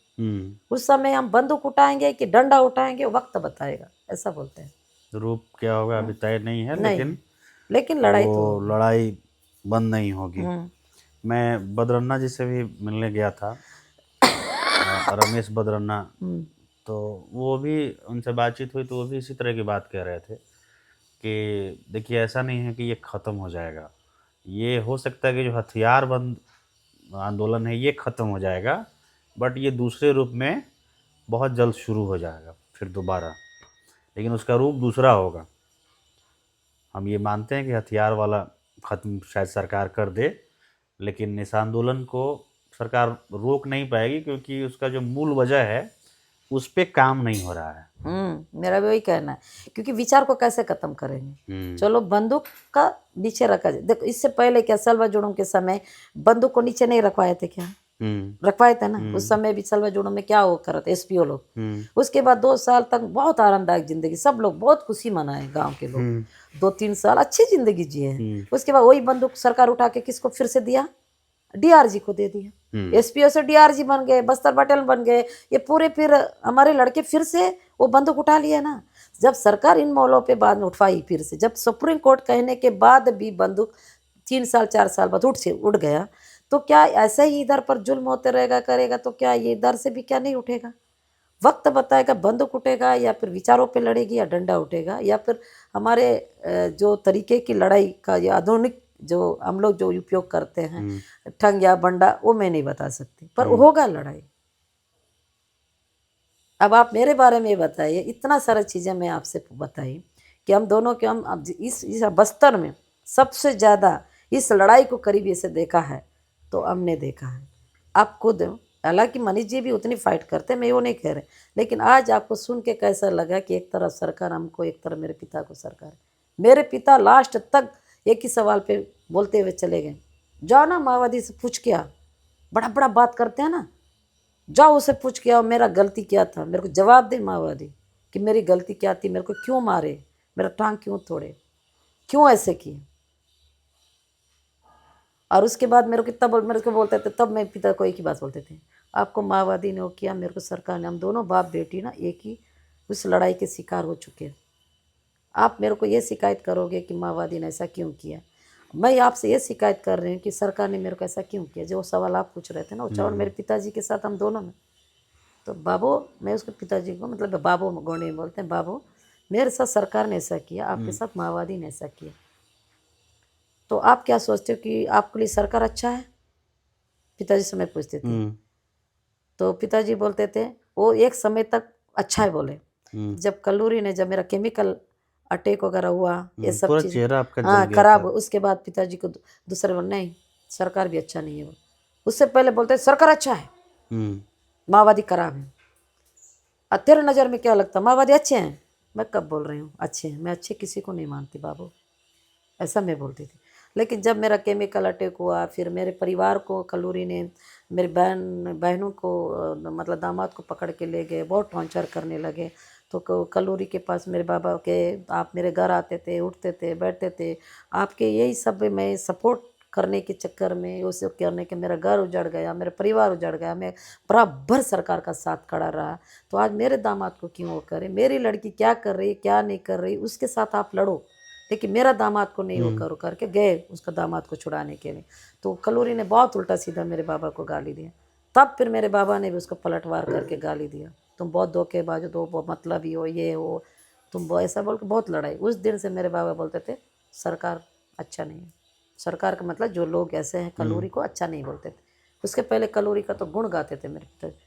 उस समय हम बंदूक उठाएंगे कि डंडा उठाएंगे वक्त बताएगा, ऐसा बोलते हैं।
रूप क्या होगा अभी तय नहीं है,
नहीं, लेकिन लड़ाई तो
वो
होगी।
लड़ाई बंद नहीं होगी।
हम्म,
मैं बदरन्ना जी से भी मिलने गया था, रमेश बदरन्ना,
हम्म,
तो वो भी, उनसे बातचीत हुई तो वो भी इसी तरह की बात कह रहे थे कि देखिए ऐसा नहीं है कि ये ख़त्म हो जाएगा, ये हो सकता है कि जो हथियार बंद आंदोलन है ये ख़त्म हो जाएगा, बट ये दूसरे रूप में बहुत जल्द शुरू हो जाएगा फिर दोबारा, लेकिन उसका रूप दूसरा होगा। हम ये मानते हैं कि हथियार वाला ख़त्म शायद सरकार कर दे, लेकिन इस आंदोलन को सरकार रोक नहीं पाएगी क्योंकि उसका जो मूल वजह है उस पे काम नहीं हो रहा है।
मेरा भी वही कहना है, क्योंकि विचार को कैसे खत्म करेंगे। चलो बंदूक का नीचे रखा जाए, देखो इससे पहले क्या सलवा जुड़ों के समय बंदूक को नीचे नहीं रखवाए थे क्या? रखवाए थे ना। उस समय भी सलवा जुड़ों में क्या हो कर रहे थे एसपीओ लोग। उसके बाद 2 साल तक बहुत आरामदायक जिंदगी, सब लोग बहुत खुशी मनाए, गांव के लोग 2-3 साल अच्छी जिंदगी जिए। उसके बाद वही बंदूक सरकार उठा के किसको फिर से दिया? डीआरजी को दे दिया। एसपीओ से डीआरजी बन गए, बस्तर बटालियन बन गए, ये पूरे फिर हमारे लड़के फिर से वो बंदूक उठा लिए ना। जब सरकार इन मौलों पे बाद में उठवाई फिर से, जब सुप्रीम कोर्ट कहने के बाद भी बंदूक 3 साल 4 साल बाद उठ गया, तो क्या ऐसा ही इधर पर जुल्म होते रहेगा करेगा, तो क्या ये इधर से भी क्या नहीं उठेगा? वक्त बताएगा बंदूक उठेगा या फिर विचारों पे लड़ेगी या डंडा उठेगा, या फिर हमारे जो तरीके की लड़ाई का या आधुनिक जो हम लोग जो उपयोग करते हैं ठंग या बंडा, वो मैं नहीं बता सकती, पर होगा लड़ाई। अब आप मेरे बारे में बताइए, इतना सारा चीज़ें मैं आपसे बताई कि हम दोनों के हम अब इस बस्तर में सबसे ज़्यादा इस लड़ाई को करीबी से देखा है, तो हमने देखा है। आप खुद, हालांकि मनीष जी भी उतनी फाइट करते, मैं वो नहीं कह रहे, लेकिन आज आपको सुन के कैसा लगा कि एक तरफ सरकार हमको, एक तरफ मेरे पिता को सरकार। मेरे पिता लास्ट तक एक ही सवाल पे बोलते हुए चले गए, जाओ ना माओवादी से पूछ के आ, बड़ा बड़ा बात करते हैं ना, जाओ उसे पूछ के आओ मेरा गलती क्या था, मेरे को जवाब दे माओवादी कि मेरी गलती क्या थी, मेरे को क्यों मारे, मेरा टांग क्यों तोड़े, क्यों ऐसे किए। और उसके बाद मेरे को कितना मेरे को बोलते थे, तब मेरे पिता को एक ही बात बोलते थे, आपको माओवादी ने वो किया, मेरे को सरकार ने, हम दोनों बाप बेटी ना एक ही उस लड़ाई के शिकार हो चुके, आप मेरे को ये शिकायत करोगे कि माओवादी ने ऐसा क्यों किया। मैं आपसे ये शिकायत कर रही हूँ कि सरकार ने मेरे को ऐसा क्यों किया, जो सवाल आप पूछ रहे थे ना, वो सवाल मेरे पिताजी के साथ हम दोनों में। तो बाबू, मैं उसके पिताजी को मतलब बाबू गोंडे बोलते हैं, बाबू मेरे साथ सरकार ने ऐसा किया, आपके साथ माओवादी ने ऐसा किया, तो आप क्या सोचते हो कि आपके लिए सरकार अच्छा है? पिताजी से मैं पूछती थी, तो पिताजी बोलते थे वो एक समय तक अच्छा है बोले, जब कल्लूरी ने, जब मेरा केमिकल अटैक वगैरह हुआ, ये सब चीज़
चेहरा आपका जल
हाँ
गया
खराब,
था।
उसके बाद पिताजी को दूसरे बोल, नहीं सरकार भी अच्छा नहीं है वो। उससे पहले बोलते सरकार अच्छा है, माओवादी खराब है। तेरे नज़र में क्या लगता, माओवादी अच्छे हैं? मैं कब बोल रही हूँ अच्छे हैं? मैं अच्छे किसी को नहीं मानती बाबू, ऐसा मैं बोलती थी। लेकिन जब मेरा केमिकल अटैक हुआ, फिर मेरे परिवार को कल्लूरी ने, मेरी बहनों को मतलब दामाद को पकड़ के ले गए, बहुत टॉर्चर करने लगे। तो कल्लूरी के पास मेरे बाबा के, आप मेरे घर आते थे, उठते थे, बैठते थे, आपके यही सब मैं सपोर्ट करने के चक्कर में, उसे करने के मेरा घर उजड़ गया, मेरा परिवार उजड़ गया, मैं बराबर सरकार का साथ खड़ा रहा। तो आज मेरे दामाद को क्यों वो करे, मेरी लड़की क्या कर रही क्या नहीं कर रही उसके साथ आप लड़ो, लेकिन मेरा दामाद को नहीं वो करो करके गए उसका दामाद को छुड़ाने के लिए। तो कल्लूरी ने बहुत उल्टा सीधा मेरे बाबा को गाली दिया, तब फिर मेरे बाबा ने भी उसको पलटवार करके गाली दिया, तुम बहुत धोखेबाज हो, दो मतलब ही हो, ये हो तुम, ऐसा बोल के बहुत लड़ाई। उस दिन से मेरे बाबा बोलते थे सरकार अच्छा नहीं है, सरकार का मतलब जो लोग ऐसे हैं कल्लूरी को अच्छा नहीं बोलते थे। उसके पहले कल्लूरी का तो गुण गाते थे मेरे पिताजी,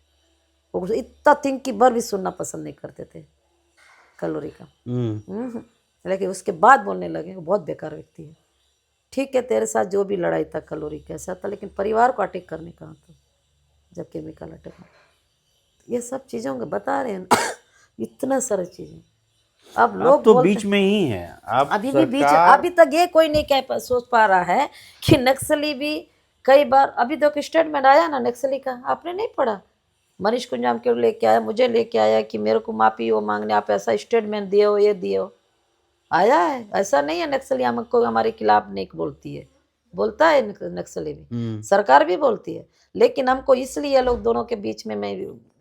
वो इतना थिंक की बार भी सुनना पसंद नहीं करते थे कल्लूरी का। लेकिन उसके बाद बोलने लगे वो बहुत बेकार व्यक्ति है। ठीक है तेरे साथ जो भी लड़ाई था कल्लूरी कैसा था, लेकिन परिवार को अटैक करने कहाँ था जब केमिकल अटैक। ये सब चीज़ों को बता रहे हैं इतना सारी चीज़ें। अब लोग
तो
बोलते
बीच में ही है आप,
अभी भी बीच, अभी तक ये कोई नहीं सोच पा रहा है कि नक्सली भी कई बार, अभी तक स्टेटमेंट आया ना नक्सली का, आपने नहीं पढ़ा? मनीष कुंजाम क्यों लेके आया, मुझे लेके आया कि मेरे को माफी वो मांगने, आप ऐसा स्टेटमेंट दिए हो, ये दिए हो, आया है। ऐसा नहीं है नक्सली हमको हमारे खिलाफ नहीं बोलती है, बोलता है नक्सली भी, सरकार भी बोलती है, लेकिन हमको इसलिए लोग दोनों के बीच में मैं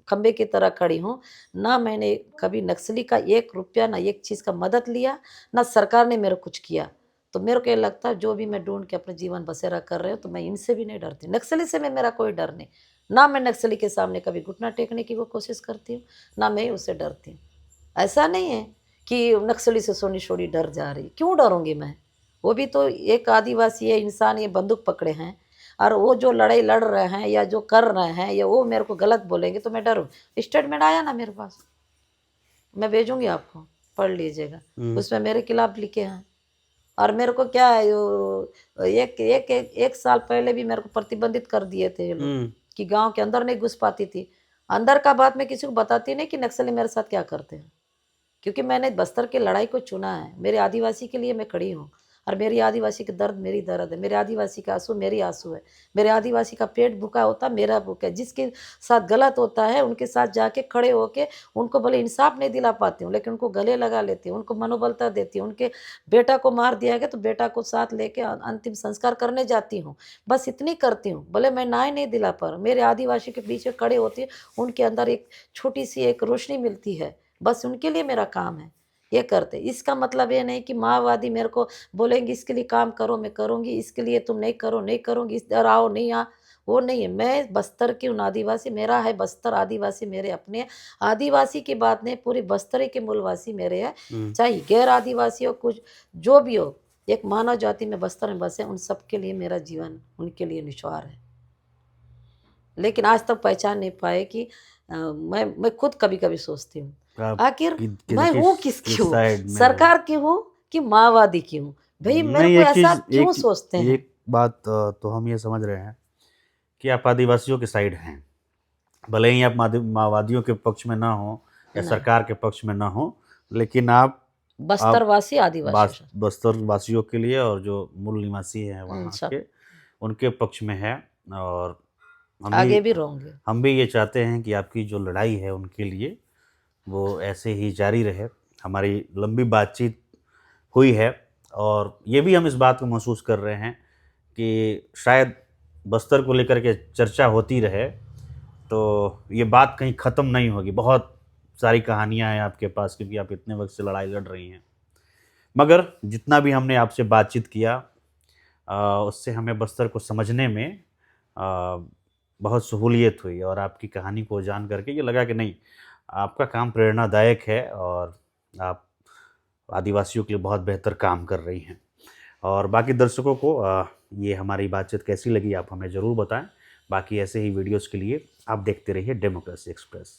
खंबे की तरह खड़ी हूँ। ना मैंने कभी नक्सली का 1 रुपया ना एक चीज़ का मदद लिया, ना सरकार ने मेरे कुछ किया। तो मेरे को ये लगता है जो भी मैं ढूँढ के अपने जीवन बसेरा कर रही हूँ, तो मैं इनसे भी नहीं डरती। नक्सली से मेरा कोई डर नहीं। ना मैं नक्सली के सामने कभी घुटना टेकने की वो कोशिश करती हूँ, ना मैं उससे डरती हूँ। ऐसा नहीं है कि नक्सली से सोनी-सोनी डर जा रही। क्यों डरूँगी मैं? वो भी तो एक आदिवासी है, इंसान, ये बंदूक पकड़े हैं और वो जो लड़ाई लड़ रहे हैं या जो कर रहे हैं या वो मेरे को गलत बोलेंगे तो मैं डरूँ? स्टेटमेंट आया ना मेरे पास, मैं भेजूँगी आपको, पढ़ लीजिएगा। उसमें मेरे खिलाफ लिखे हैं। और मेरे को क्या है, एक साल पहले भी मेरे को प्रतिबंधित कर दिए थे ये लोग कि गांव के अंदर नहीं घुस पाती थी। अंदर का बात मैं किसी को बताती नहीं कि नक्सली मेरे साथ क्या करते हैं, क्योंकि मैंने बस्तर की लड़ाई को चुना है। मेरे आदिवासी के लिए मैं खड़ी हूँ और मेरी आदिवासी का दर्द मेरी दर्द है, मेरे आदिवासी का आंसू मेरी आंसू है, मेरे आदिवासी का पेट भूखा होता मेरा भूखा है। जिसके साथ गलत होता है उनके साथ जाके खड़े होके उनको भले इंसाफ नहीं दिला पाती हूँ, लेकिन उनको गले लगा लेती हूँ, उनको मनोबलता देती हूँ। उनके बेटा को मार दिया गया तो बेटा को साथ लेके अंतिम संस्कार करने जाती हूँ। बस इतनी करती हूँ, भले मैं न्याय नहीं दिला पर मेरे आदिवासी के बीच में खड़े होती है, उनके अंदर एक छोटी सी एक रोशनी मिलती है। बस उनके लिए मेरा काम है, ये करते। इसका मतलब ये नहीं कि माओवादी मेरे को बोलेंगे इसके लिए काम करो, मैं करूँगी, इसके लिए तुम नहीं करो, नहीं करूँगी, इस तरह आओ, नहीं आ, वो नहीं है। मैं बस्तर की हूँ, आदिवासी मेरा है, बस्तर आदिवासी मेरे अपने हैं। आदिवासी की बात नहीं, पूरी बस्तर के मूलवासी मेरे हैं, चाहे गैर आदिवासी हो, कुछ जो भी हो, एक मानव जाति में बस्तर में बसे, उन सबके लिए मेरा जीवन उनके लिए निस्वार है। लेकिन आज तक पहचान नहीं पाए कि मैं खुद कभी कभी सोचती हूँ आखिर मैं हूँ किसकी हूँ, सरकार की हूँ कि माओवादी की हूँ? भाई मेरे को ऐसा क्यों सोचते हैं?
एक बात तो हम ये समझ रहे हैं कि आप आदिवासियों के साइड हैं, भले ही आप माओवादियों के पक्ष में ना हो या सरकार के पक्ष में ना हो, लेकिन आप
बस्तरवासी आदिवासी
बस्तर वासियों के लिए और जो मूल निवासी हैं वहाँ के, उनके पक्ष में है। और
आगे भी रहूंगे।
हम भी ये चाहते हैं कि आपकी जो लड़ाई है उनके लिए वो ऐसे ही जारी रहे। हमारी लंबी बातचीत हुई है और ये भी हम इस बात को महसूस कर रहे हैं कि शायद बस्तर को लेकर के चर्चा होती रहे तो ये बात कहीं ख़त्म नहीं होगी। बहुत सारी कहानियाँ हैं आपके पास, क्योंकि आप इतने वक्त से लड़ाई लड़ रही हैं। मगर जितना भी हमने आपसे बातचीत किया उससे हमें बस्तर को समझने में बहुत सहूलियत हुई और आपकी कहानी को जान करके ये लगा कि नहीं, आपका काम प्रेरणादायक है और आप आदिवासियों के लिए बहुत बेहतर काम कर रही हैं। और बाकी दर्शकों को ये हमारी बातचीत कैसी लगी आप हमें ज़रूर बताएं। बाकी ऐसे ही वीडियोस के लिए आप देखते रहिए डेमोक्रेसी एक्सप्रेस।